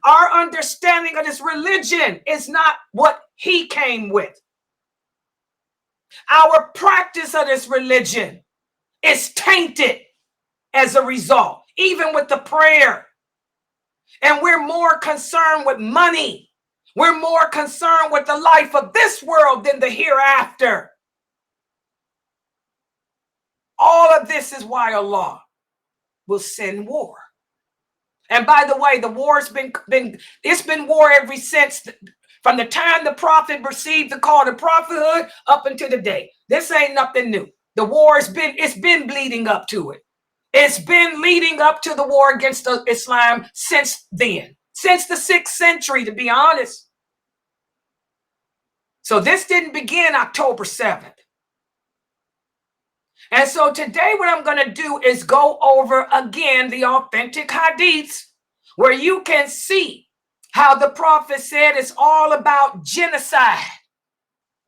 Our understanding of this religion is not what he came with. Our practice of this religion is tainted as a result, even with the prayer. And we're more concerned with money. We're more concerned with the life of this world than the hereafter. All of this is why Allah will send war. And by the way, the war's been war ever since, from the time the Prophet received the call to prophethood up until today. This ain't nothing new. The war it's been bleeding up to it. It's been leading up to the war against Islam since then, since the 6th century, to be honest. So this didn't begin October 7th. And so today what I'm going to do is go over again the authentic hadiths where you can see how the Prophet said it's all about genocide.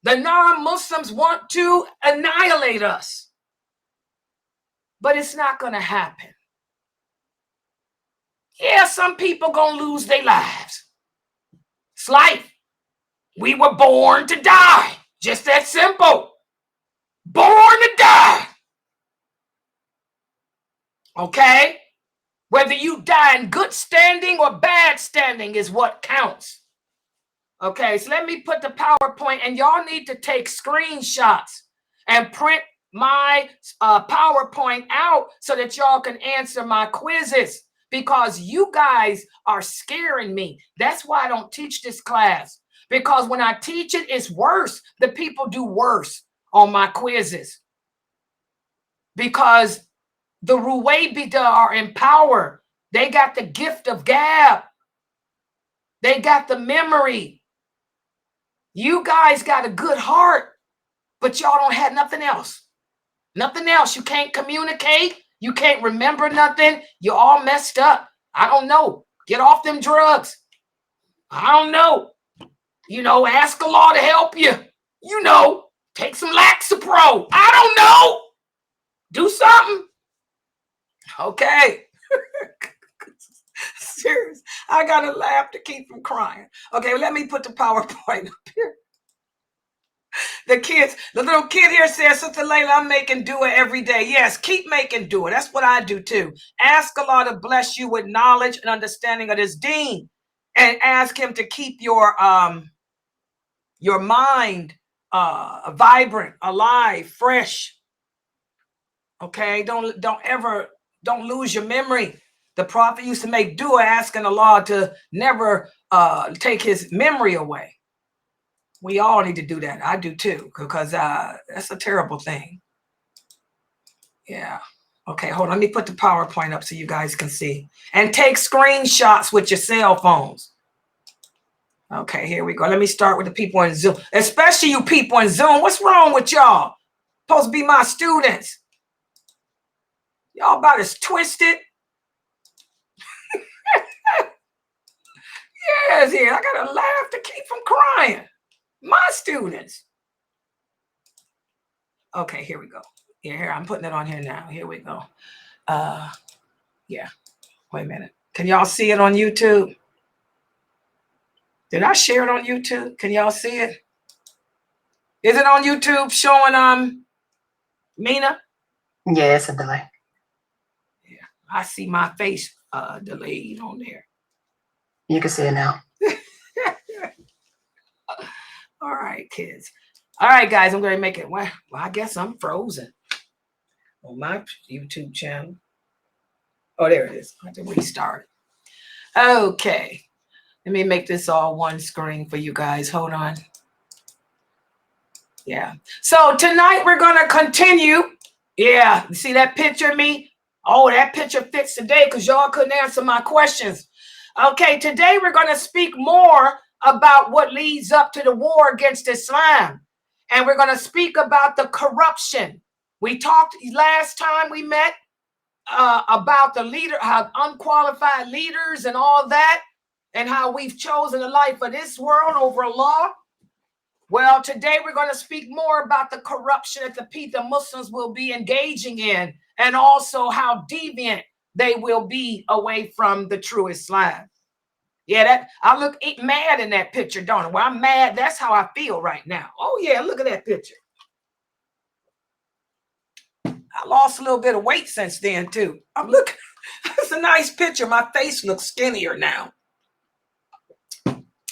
The non-Muslims want to annihilate us. But it's not going to happen. Yeah, some people going to lose their lives. It's life. We were born to die. Just that simple. Born to die. Okay? Whether you die in good standing or bad standing is what counts. Okay, so let me put the PowerPoint, and y'all need to take screenshots and print my PowerPoint out so that y'all can answer my quizzes, because you guys are scaring me. That's why I don't teach this class, because when I teach it, it's worse. The people do worse on my quizzes because the Ruwaybida are in power. They got the gift of gab. They got the memory. You guys got a good heart, but y'all don't have nothing else. Nothing else. You can't communicate. You can't remember nothing. You're all messed up. I don't know. Get off them drugs. I don't know. You know, ask Allah to help you. You know, take some Laxapro. I don't know. Do something. Okay. Serious. I gotta laugh to keep from crying. Okay, let me put the PowerPoint up here. The little kid here says, Sister Layla, I'm making dua every day. Yes, keep making dua. That's what I do too. Ask Allah to bless you with knowledge and understanding of this deen, and ask him to keep your mind vibrant, alive, fresh. Okay, don't lose your memory. The Prophet used to make dua asking Allah to never take his memory away. We all need to do that. I do too, because that's a terrible thing. Yeah. Okay, hold on. Let me put the PowerPoint up so you guys can see. And take screenshots with your cell phones. Okay, here we go. Let me start with the people in Zoom. Especially you people in Zoom. What's wrong with y'all? Supposed to be my students. Y'all about as twisted. Yes, yeah. I gotta laugh to keep from crying. My students. Okay, here we go. Yeah, here, I'm putting it on here now. Here we go. Yeah. Wait a minute. Can y'all see it on YouTube? Did I share it on YouTube? Can y'all see it? Is it on YouTube showing Mina? Yeah, it's a delay. Yeah, I see my face delayed on there. You can see it now. All right, kids. All right, guys, I'm going to make it. Well, I guess I'm frozen on my YouTube channel. Oh, there it is. I have to restart. Okay. Let me make this all one screen for you guys. Hold on. Yeah. So tonight we're going to continue. Yeah. You see that picture of me? Oh, that picture fits today because y'all couldn't answer my questions. Okay. Today we're going to speak more about what leads up to the war against Islam. And we're going to speak about the corruption. We talked last time we met about the leader, how unqualified leaders and all that, and how we've chosen the life of this world over Allah. Well, today we're going to speak more about the corruption that the Muslims will be engaging in, and also how deviant they will be away from the true Islam. Yeah, that I look mad in that picture, don't I? Well, I'm mad. That's how I feel right now. Oh, yeah, look at that picture. I lost a little bit of weight since then, too. I'm looking. It's a nice picture. My face looks skinnier now.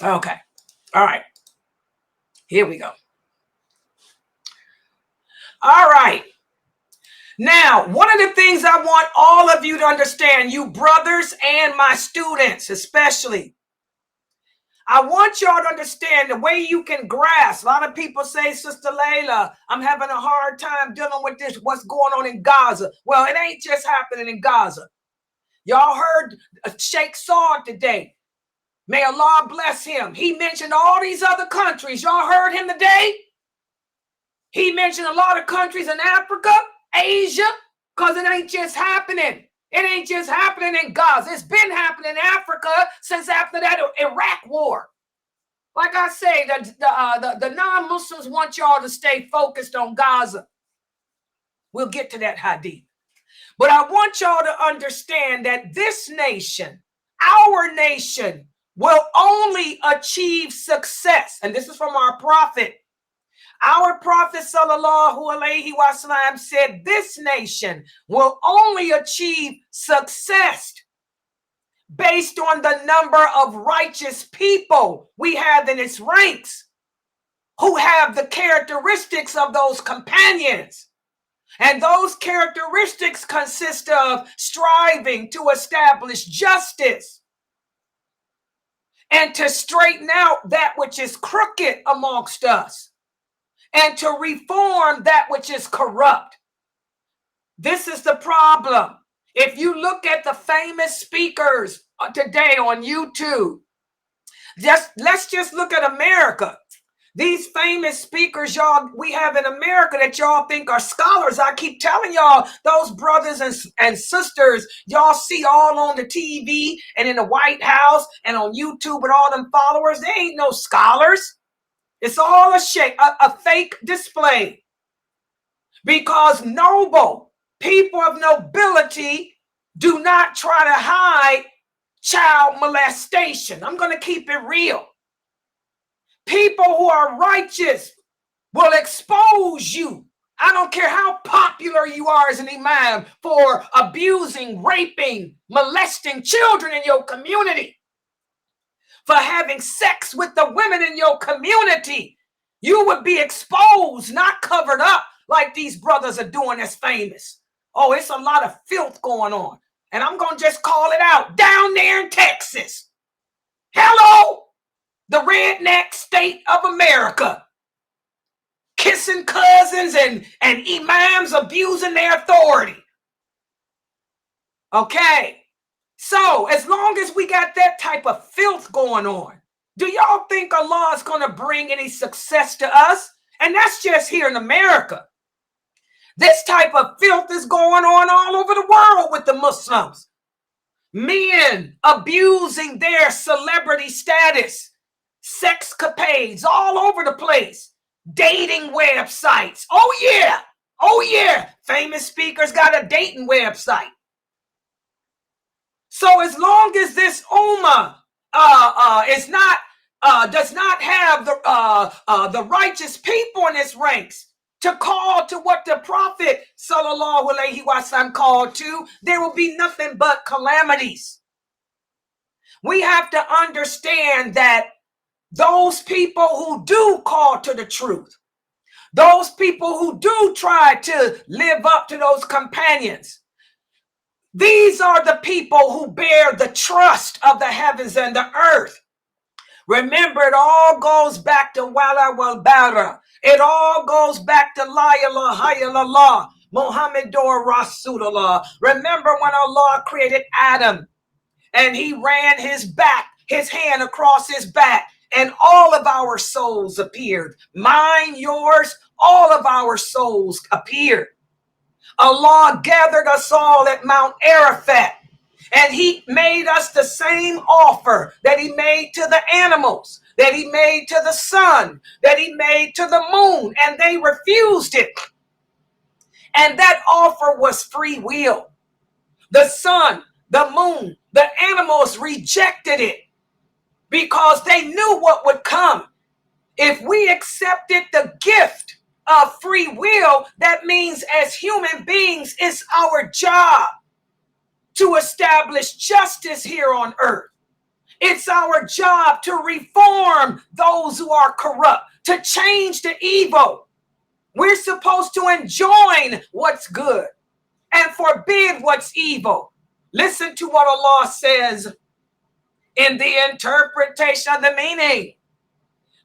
Okay. All right. Here we go. All right. Now, one of the things I want all of you to understand, you brothers and my students especially, I want y'all to understand the way you can grasp. A lot of people say, Sister Layla, I'm having a hard time dealing with this, what's going on in Gaza. Well, it ain't just happening in Gaza. Y'all heard Sheikh Saud today. May Allah bless him. He mentioned all these other countries. Y'all heard him today? He mentioned a lot of countries in Africa, Asia, because it ain't just happening. It ain't just happening in Gaza. It's been happening in Africa since after that Iraq war. Like I say, the non-Muslims want y'all to stay focused on Gaza. We'll get to that hadith. But I want y'all to understand that this nation, our nation, will only achieve success. And this is from our prophet. Our prophet sallallahu alaihi wasallam said this nation will only achieve success based on the number of righteous people we have in its ranks who have the characteristics of those companions. And those characteristics consist of striving to establish justice and to straighten out that which is crooked amongst us and to reform that which is corrupt. This is the problem. If you look at the famous speakers today on YouTube, let's just look at America. These famous speakers, y'all, we have in America that y'all think are scholars. I keep telling y'all, those brothers and sisters, y'all see all on the TV and in the White House and on YouTube with all them followers. They ain't no scholars. It's all a fake display. Because noble people of nobility do not try to hide child molestation. I'm going to keep it real. People who are righteous will expose you. I don't care how popular you are as an imam for abusing, raping, molesting children in your community, for having sex with the women in your community. You would be exposed, not covered up like these brothers are doing that's famous. Oh, it's a lot of filth going on. And I'm going to just call it out down there in Texas. Hello, the redneck state of America. Kissing cousins and imams abusing their authority. Okay, so as long as we got that type of filth going on, do y'all think Allah is going to bring any success to us? And that's just here in America. This type of filth is going on all over the world with the Muslims. Men abusing their celebrity status, sexcapades all over the place, dating websites. Oh yeah, famous speakers got a dating website. So as long as this ummah does not have the righteous people in its ranks to call to what the Prophet sallallahu alaihi wasallam called to, there will be nothing but calamities. We have to understand that those people who do call to the truth, those people who do try to live up to those companions, these are the people who bear the trust of the heavens and the earth. Remember, it all goes back to Wala wal Bara. It all goes back to La ilaha illallah, Muhammadur Rasulullah. Remember when Allah created Adam and he ran his hand across his back, and all of our souls appeared. Mine, yours, all of our souls appeared. Allah gathered us all at Mount Arafat, and he made us the same offer that he made to the animals, that he made to the sun, that he made to the moon, and they refused it. And that offer was free will. The sun, the moon, the animals rejected it because they knew what would come. If we accepted the gift of free will, that means as human beings, it's our job to establish justice here on earth. It's our job to reform those who are corrupt, to change the evil. We're supposed to enjoin what's good and forbid what's evil. Listen to what Allah says in the interpretation of the meaning.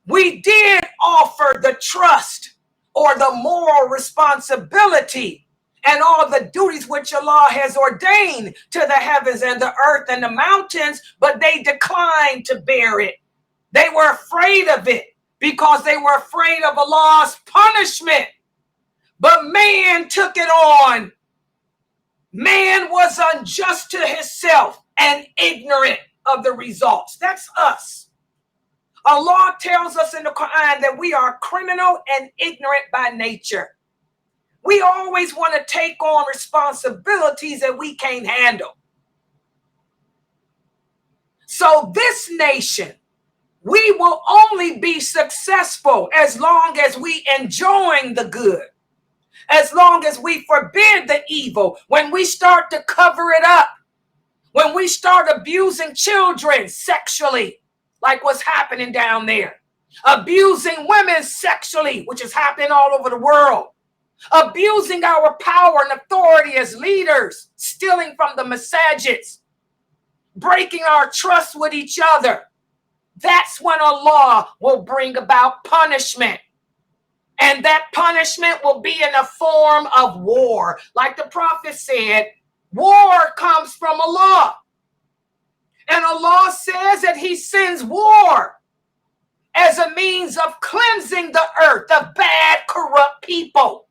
We did offer the trust or the moral responsibility and all the duties which Allah has ordained to the heavens and the earth and the mountains, but they declined to bear it. They were afraid of it because they were afraid of Allah's punishment. But man took it on. Man was unjust to himself and ignorant of the results. That's us. Allah tells us in the Quran that we are criminal and ignorant by nature. We always want to take on responsibilities that we can't handle. So this nation, we will only be successful as long as we enjoying the good, as long as we forbid the evil. When we start to cover it up, when we start abusing children sexually, like what's happening down there, abusing women sexually, which is happening all over the world, abusing our power and authority as leaders, stealing from the masajids, breaking our trust with each other, that's when Allah will bring about punishment. And that punishment will be in the form of war. Like the prophet said, war comes from Allah. And Allah says that he sends war as a means of cleansing the earth of bad, corrupt people.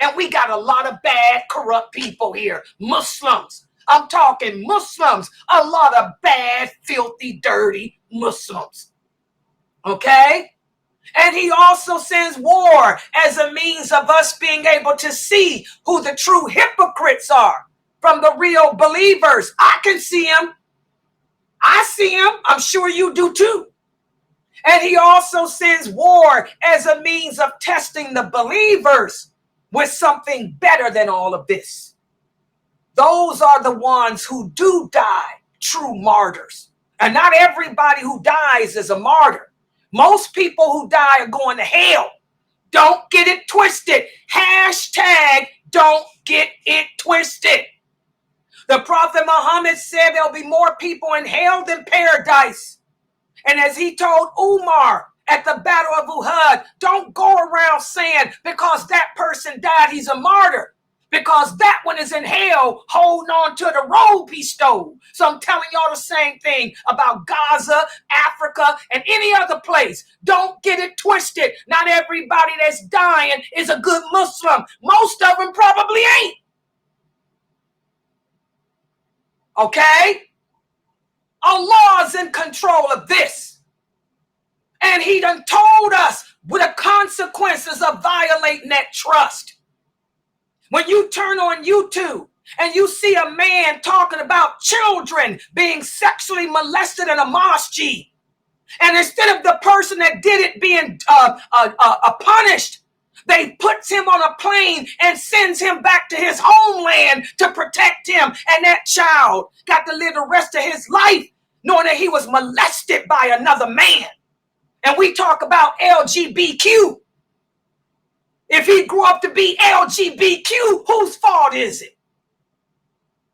And we got a lot of bad, corrupt people here. Muslims. I'm talking Muslims. A lot of bad, filthy, dirty Muslims. Okay? And he also sends war as a means of us being able to see who the true hypocrites are from the real believers. I can see them. I see them. I'm sure you do too. And he also sends war as a means of testing the believers with something better than all of this. Those are the ones who do die, true martyrs. And not everybody who dies is a martyr. Most people who die are going to hell. Don't get it twisted. Hashtag don't get it twisted. The Prophet Muhammad said there'll be more people in hell than paradise. And as he told Umar at the Battle of Uhud, don't go around saying because that person died, he's a martyr. Because that one is in hell holding on to the robe he stole. So I'm telling y'all the same thing about Gaza, Africa, and any other place. Don't get it twisted. Not everybody that's dying is a good Muslim. Most of them probably ain't. Okay? Allah's in control of this. And he done told us what the consequences of violating that trust. When you turn on YouTube and you see a man talking about children being sexually molested in a mosque, and instead of the person that did it being punished, they puts him on a plane and sends him back to his homeland to protect him. And that child got to live the rest of his life knowing that he was molested by another man. And we talk about LGBTQ. If he grew up to be LGBTQ, whose fault is it?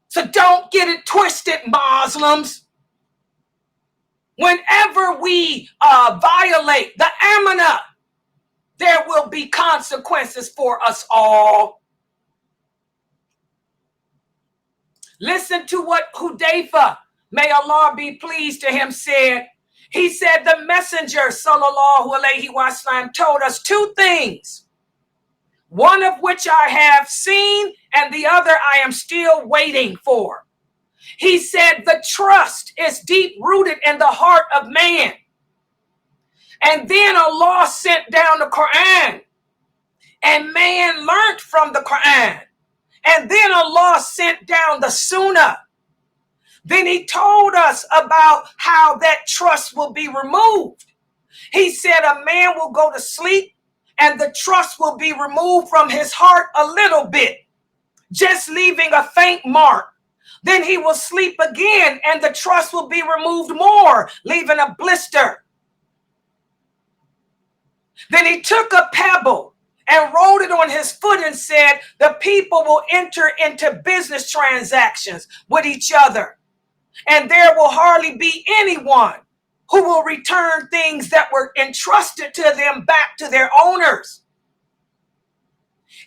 So don't get it twisted, Muslims. Whenever we violate the Amanah, there will be consequences for us all. Listen to what Hudayfa, may Allah be pleased to him, said. He said the messenger, sallallahu alaihi wasallam, told us two things. One of which I have seen and the other I am still waiting for. He said the trust is deep rooted in the heart of man. And then Allah sent down the Quran and man learned from the Quran. And then Allah sent down the Sunnah. Then he told us about how that trust will be removed. He said a man will go to sleep and the trust will be removed from his heart a little bit, just leaving a faint mark. Then he will sleep again and the trust will be removed more, leaving a blister. Then he took a pebble and rolled it on his foot and said, the people will enter into business transactions with each other. And there will hardly be anyone who will return things that were entrusted to them back to their owners.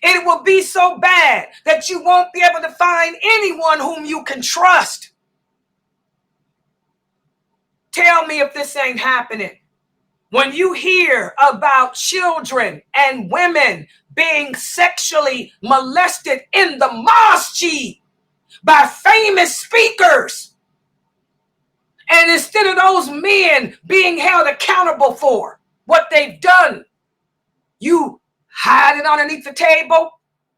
It will be so bad that you won't be able to find anyone whom you can trust. Tell me if this ain't happening. When you hear about children and women being sexually molested in the mosque by famous speakers, And instead of those men being held accountable for what they've done, you hide it underneath the table.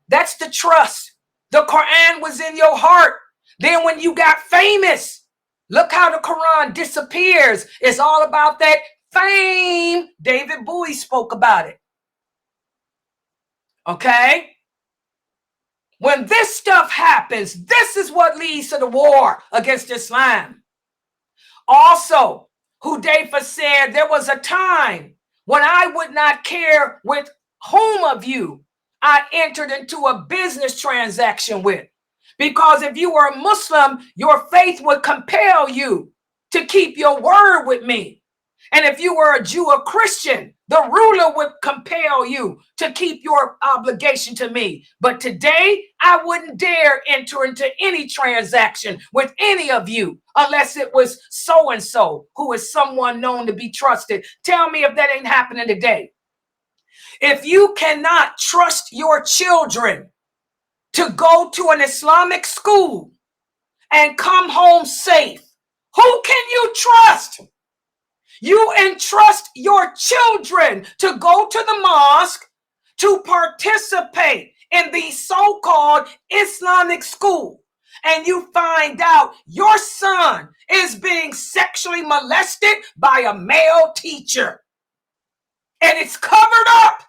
That's the trust. The Quran was in your heart. Then when you got famous, look how the Quran disappears. It's all about that fame. David Bowie spoke about it. Okay? When this stuff happens, this is what leads to the war against Islam. Also, Hudayfa said there was a time when I would not care with whom of you I entered into a business transaction with. Because if you were a Muslim, your faith would compel you to keep your word with me. And if you were a Jew or Christian, the ruler would compel you to keep your obligation to me. But today, I wouldn't dare enter into any transaction with any of you unless it was so-and-so who is someone known to be trusted. Tell me if that ain't happening today. If you cannot trust your children to go to an Islamic school and come home safe, who can you trust? You entrust your children to go to the mosque to participate in the so-called Islamic school, and you find out your son is being sexually molested by a male teacher, and it's covered up.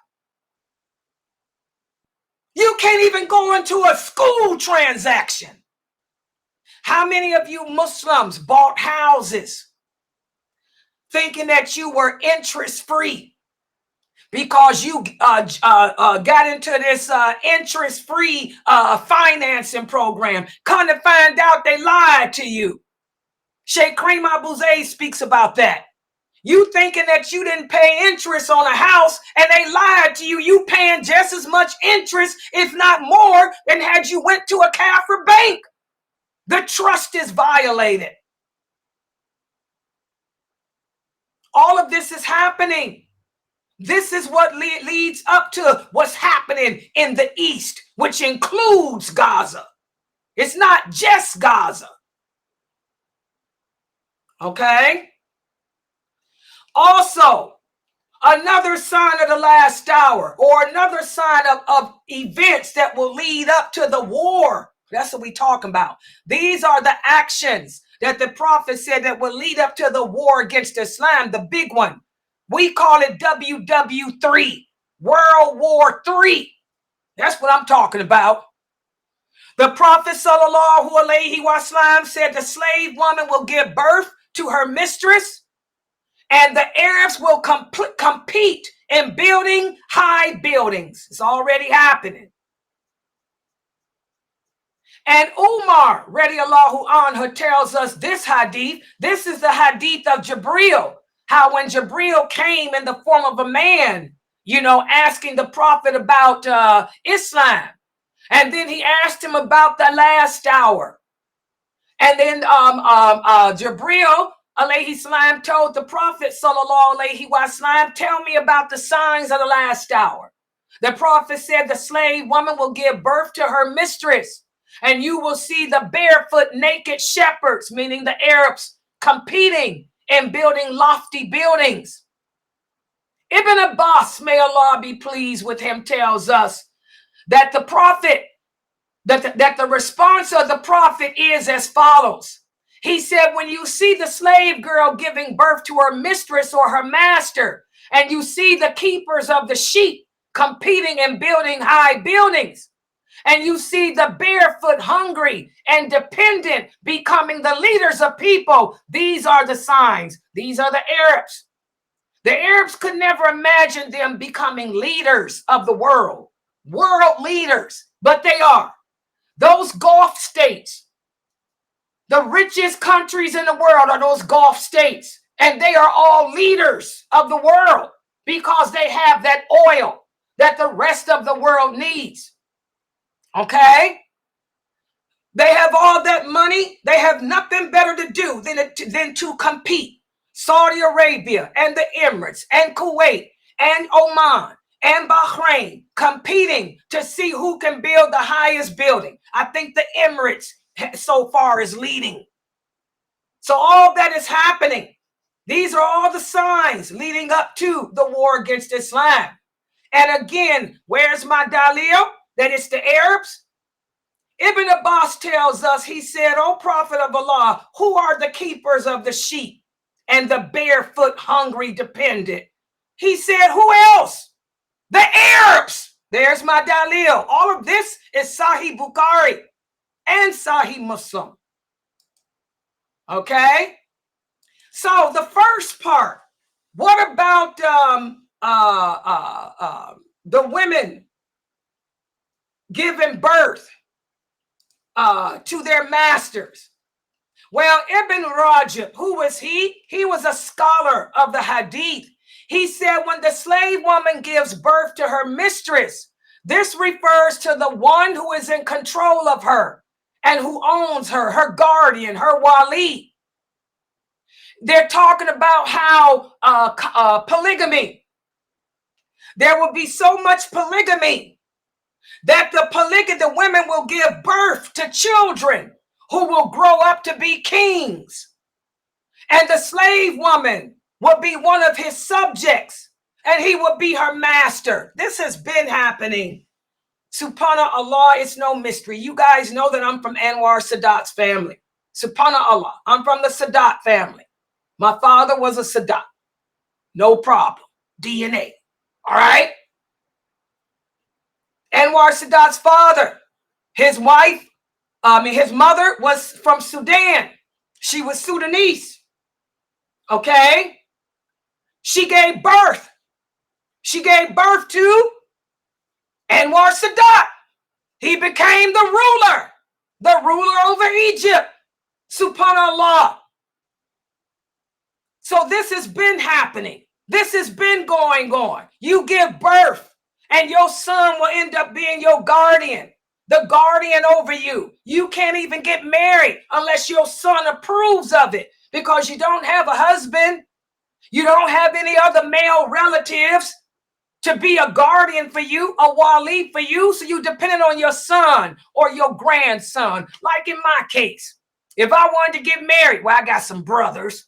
You can't even go into a school transaction. How many of you Muslims bought houses thinking that you were interest-free because you got into this interest-free financing program? Come to find out they lied to you. Sheikh Kareem Abu Zayd speaks about that. You thinking that you didn't pay interest on a house and they lied to you. You paying just as much interest, if not more, than had you went to a Kafir bank. The trust is violated. All of this is happening. This is what leads up to what's happening in the East, which includes Gaza. It's not just Gaza. Okay? Also, another sign of the last hour, or another sign of events that will lead up to the war. That's what we're talking about. These are the actions that the prophet said that will lead up to the war against Islam, the big one. We call it WW3, World War III. That's what I'm talking about. The prophet sallallahu alaihi wasallam said the slave woman will give birth to her mistress, and the Arabs will compete in building high buildings. It's already happening. And Umar, radiallahu anhu, tells us this hadith. This is the hadith of Jibril. How when Jibril came in the form of a man, asking the prophet about Islam. And then he asked him about the last hour. And then Jibril alayhi salam told the prophet sallallahu alayhi wasallam, tell me about the signs of the last hour. The prophet said the slave woman will give birth to her mistress, and you will see the barefoot naked shepherds, meaning the Arabs, competing in building lofty buildings. Ibn Abbas, may Allah be pleased with him, tells us that the prophet, that the response of the prophet is as follows. He said, when you see the slave girl giving birth to her mistress or her master, and you see the keepers of the sheep competing and building high buildings, and you see the barefoot, hungry, and dependent becoming the leaders of people, these are the signs. These are the Arabs. The Arabs could never imagine them becoming leaders of the world leaders, but they are. Those Gulf states, the richest countries in the world are those Gulf states, and they are all leaders of the world because they have that oil that the rest of the world needs. Okay? They have all that money. They have nothing better to do than to compete. Saudi Arabia and the Emirates and Kuwait and Oman and Bahrain competing to see who can build the highest building. I think the Emirates so far is leading. So all that is happening. These are all the signs leading up to the war against Islam. And again, where's my dalil? That it's the Arabs. Ibn Abbas tells us, he said, "O Prophet of Allah, who are the keepers of the sheep and the barefoot hungry dependent?" He said, "Who else? The Arabs." There's my dalil. All of this is Sahih Bukhari and Sahih Muslim. Okay? So the first part, what about the women giving birth to their masters? Well, Ibn Rajab, who was he? He was a scholar of the Hadith. He said when the slave woman gives birth to her mistress, this refers to the one who is in control of her and who owns her, her guardian, her wali. They're talking about how polygamy, there will be so much polygamy that the women will give birth to children who will grow up to be kings. And the slave woman will be one of his subjects and he will be her master. This has been happening. Subhanallah, it's no mystery. You guys know that I'm from Anwar Sadat's family. Subhanallah, I'm from the Sadat family. My father was a Sadat. No problem. DNA. All right? Anwar Sadat's father, his mother was from Sudan. She was Sudanese. Okay? She gave birth. She gave birth to Anwar Sadat. He became the ruler over Egypt. Subhanallah. So this has been happening. This has been going on. You give birth and your son will end up being your guardian, the guardian over you. You can't even get married unless your son approves of it because you don't have a husband. You don't have any other male relatives to be a guardian for you, a wali for you. So you dependent on your son or your grandson. Like in my case, if I wanted to get married, well, I got some brothers.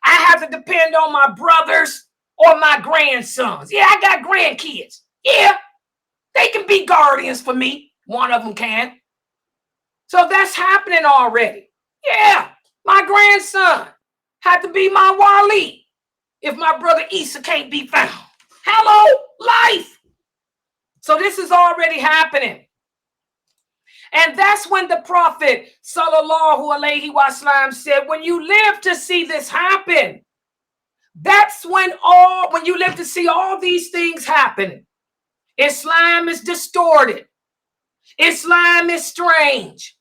I have to depend on my brothers or my grandsons. Yeah, I got grandkids. Yeah, they can be guardians for me. One of them can. So that's happening already. Yeah, my grandson had to be my wali if my brother Isa can't be found. Hello, life. So this is already happening. And that's when the Prophet sallallahu alaihi wasallam said, when you live to see this happen, that's when you live to see all these things happen. Islam is distorted. Islam is strange.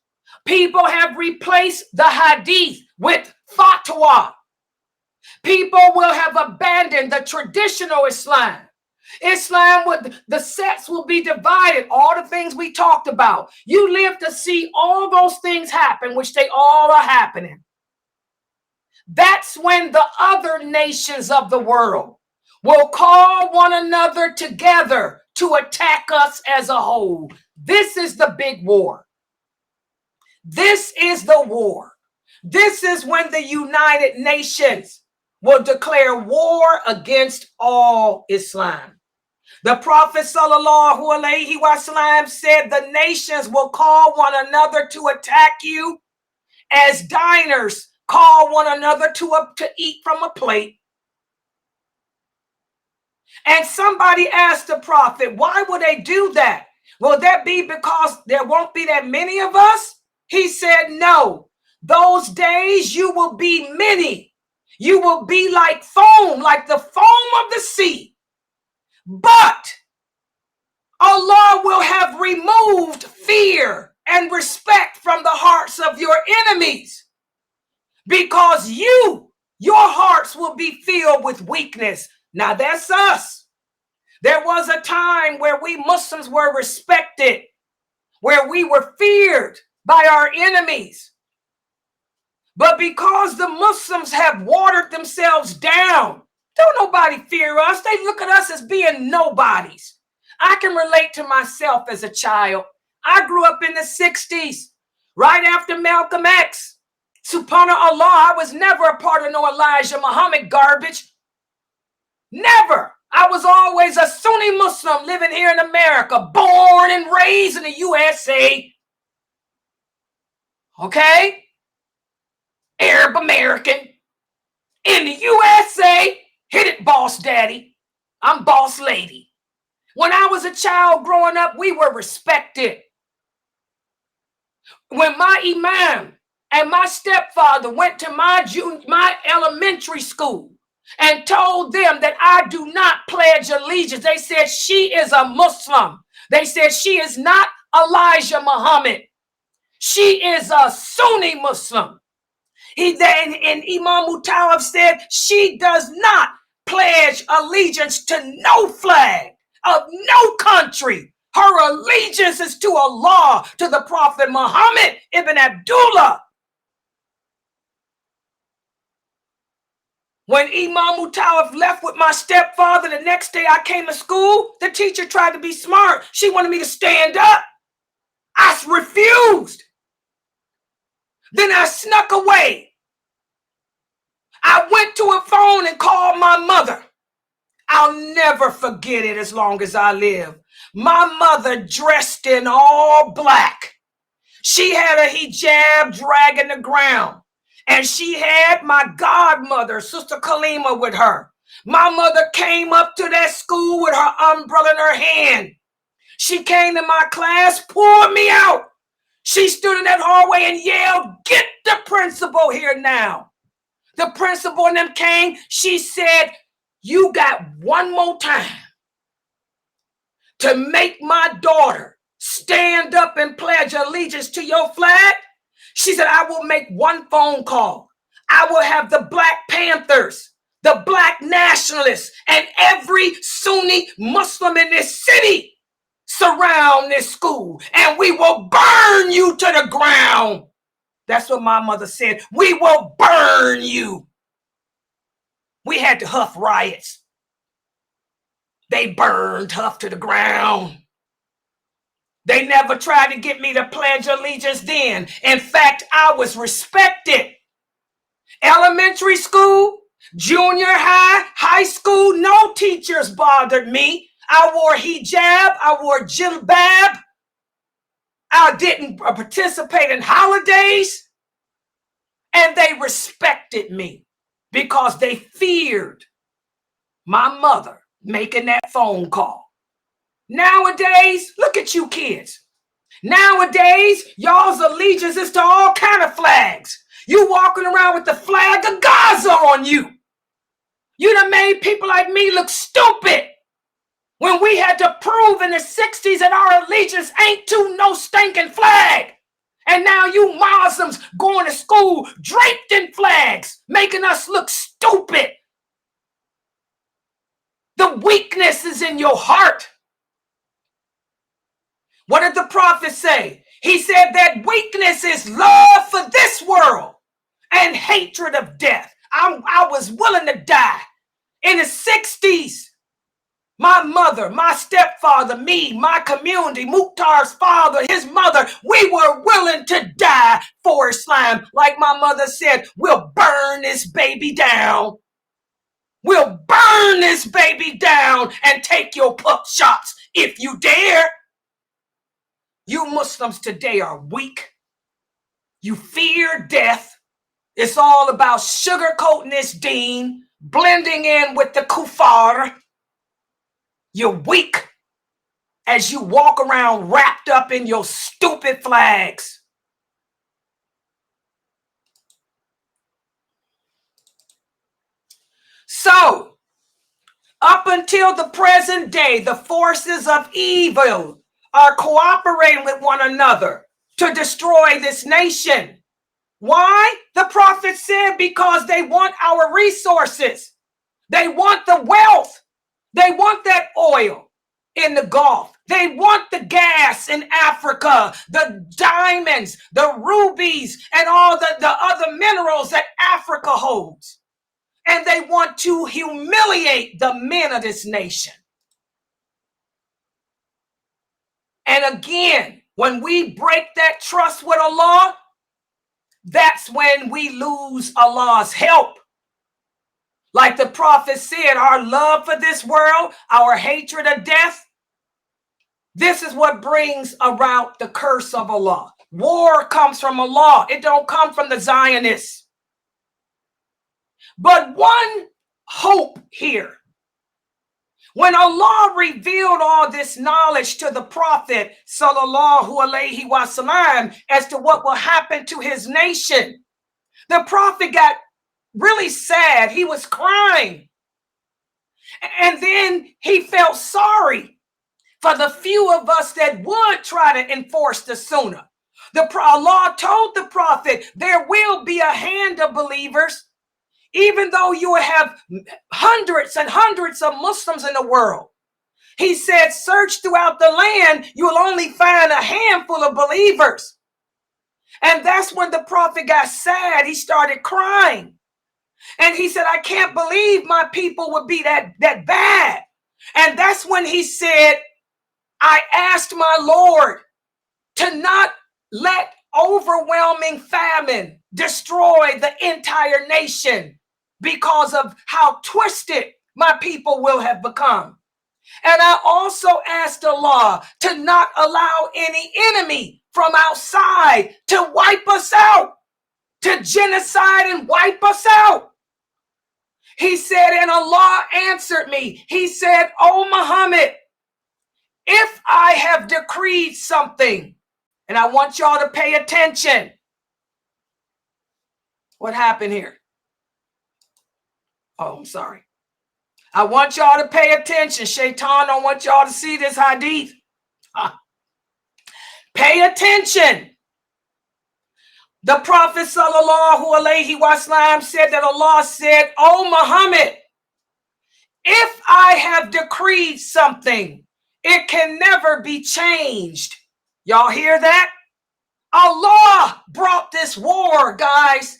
People have replaced the hadith with fatwa. People will have abandoned the traditional Islam. The sects will be divided. All the things we talked about. You live to see all those things happen, which they all are happening. That's when the other nations of the world will call one another together to attack us as a whole. This is the big war. This is the war. This is when the United Nations will declare war against all Islam. The Prophet sallallahu alaihi wasallam said the nations will call one another to attack you as diners call one another to eat from a plate. And somebody asked the Prophet, why would they do that? Will that be because there won't be that many of us? He said, no. Those days you will be many. You will be like foam, like the foam of the sea. But Allah will have removed fear and respect from the hearts of your enemies because your hearts will be filled with weakness. Now that's us. There was a time where we Muslims were respected, where we were feared by our enemies. But because the Muslims have watered themselves down, don't nobody fear us. They look at us as being nobodies. I can relate to myself as a child. I grew up in the 60s, right after Malcolm X. Subhanallah, I was never a part of no Elijah Muhammad garbage. Never. I was always a Sunni Muslim living here in America, born and raised in the USA. Okay? Arab American. In the USA. Hit it, boss daddy. I'm boss lady. When I was a child growing up, we were respected. When my imam and my stepfather went to my elementary school and told them that I do not pledge allegiance, they said she is a Muslim. They said she is not Elijah Muhammad. She is a Sunni Muslim. And Imam Mutawaf said she does not pledge allegiance to no flag of no country. Her allegiance is to Allah, to the Prophet Muhammad ibn Abdullah. When Imam Mutawaf left with my stepfather, the next day I came to school, the teacher tried to be smart. She wanted me to stand up. I refused. Then I snuck away. I went to a phone and called my mother. I'll never forget it as long as I live. My mother dressed in all black. She had a hijab dragging the ground. And she had my godmother, Sister Kalima, with her. My mother came up to that school with her umbrella in her hand. She came to my class, pulled me out. She stood in that hallway and yelled, "Get the principal here now." The principal and them came. She said, "You got one more time to make my daughter stand up and pledge allegiance to your flag." She said, "I will make one phone call. I will have the Black Panthers, the Black Nationalists, and every Sunni Muslim in this city surround this school, and we will burn you to the ground." That's what my mother said. "We will burn you." We had to Huff riots. They burned Huff to the ground. They never tried to get me to pledge allegiance then. In fact, I was respected. Elementary school, junior high, high school, no teachers bothered me. I wore hijab, I wore jilbab. I didn't participate in holidays. And they respected me because they feared my mother making that phone call. Nowadays, look at you kids. Nowadays, y'all's allegiance is to all kind of flags. You walking around with the flag of Gaza on you. You done made people like me look stupid when we had to prove in the 60s that our allegiance ain't to no stinking flag. And now you Muslims going to school draped in flags, making us look stupid. The weakness is in your heart. What did the prophet say? He said that weakness is love for this world and hatred of death. I was willing to die. In the 60s, my mother, my stepfather, me, my community, Mukhtar's father, his mother, we were willing to die for Islam. Like my mother said, we'll burn this baby down. We'll burn this baby down and take your pup shots if you dare. You Muslims today are weak. You fear death. It's all about sugarcoating this deen, blending in with the kuffar. You're weak as you walk around wrapped up in your stupid flags. So, up until the present day, the forces of evil are cooperating with one another to destroy this nation. Why? The prophet said because they want our resources. They want the wealth. They want that oil in the Gulf. They want the gas in Africa, the diamonds, the rubies, and all the other minerals that Africa holds. And they want to humiliate the men of this nation. And again, when we break that trust with Allah, that's when we lose Allah's help. Like the prophet said, our love for this world, our hatred of death, this is what brings about the curse of Allah. War comes from Allah. It don't come from the Zionists. But one hope here. When Allah revealed all this knowledge to the Prophet sallallahu alaihi wasallam as to what will happen to his nation, the Prophet got really sad. He was crying. And then he felt sorry for the few of us that would try to enforce the Sunnah. Allah told the Prophet, there will be a hand of believers, even though you will have hundreds and hundreds of Muslims in the world. He said, search throughout the land, you will only find a handful of believers. And that's when the Prophet got sad. He started crying. And he said, I can't believe my people would be that bad. And that's when he said, I asked my Lord to not let overwhelming famine destroy the entire nation because of how twisted my people will have become. And I also asked Allah to not allow any enemy from outside to wipe us out, to genocide and wipe us out. He said, and Allah answered me. He said, O Muhammad, if I have decreed something, and I want y'all to pay attention. What happened here? Oh, I'm sorry. I want y'all to pay attention. Shaitan don't want y'all to see this hadith. Pay attention. The Prophet sallallahu alaihi wasallam said that Allah said, O Muhammad, if I have decreed something, it can never be changed. Y'all hear that? Allah brought this war, guys.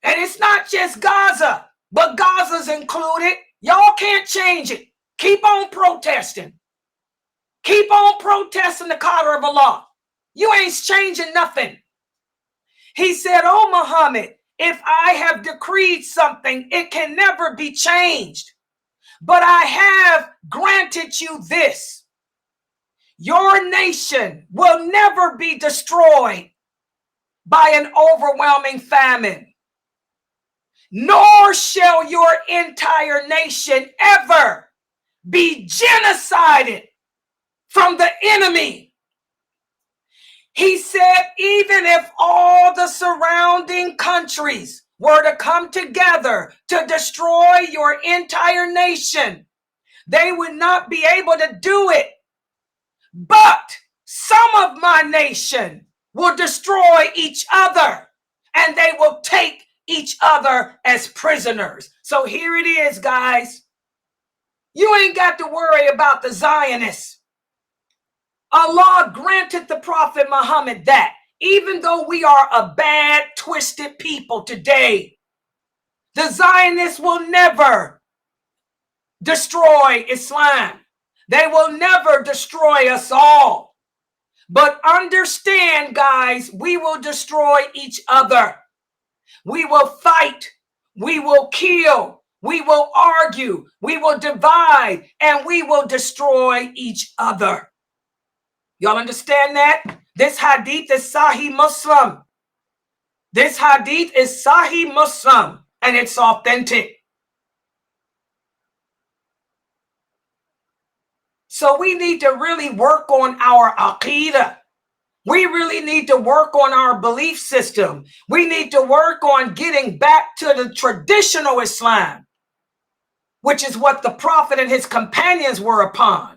And it's not just Gaza, but Gaza's included. Y'all can't change it. Keep on protesting. Keep on protesting the qadr of Allah. You ain't changing nothing. He said, oh Muhammad, if I have decreed something, it can never be changed. But I have granted you this. Your nation will never be destroyed by an overwhelming famine, nor shall your entire nation ever be genocided from the enemy. He said, even if all the surrounding countries were to come together to destroy your entire nation, they would not be able to do it. But some of my nation will destroy each other, and they will take each other as prisoners. So here it is, guys. You ain't got to worry about the Zionists. Allah granted the Prophet Muhammad that, even though we are a bad, twisted people today, the Zionists will never destroy Islam. They will never destroy us all. But understand, guys, we will destroy each other. We will fight. We will kill. We will argue. We will divide. And we will destroy each other. Y'all understand that? This hadith is Sahih Muslim. This hadith is Sahih Muslim. And it's authentic. So we need to really work on our aqeedah. We really need to work on our belief system. We need to work on getting back to the traditional Islam, which is what the Prophet and his companions were upon.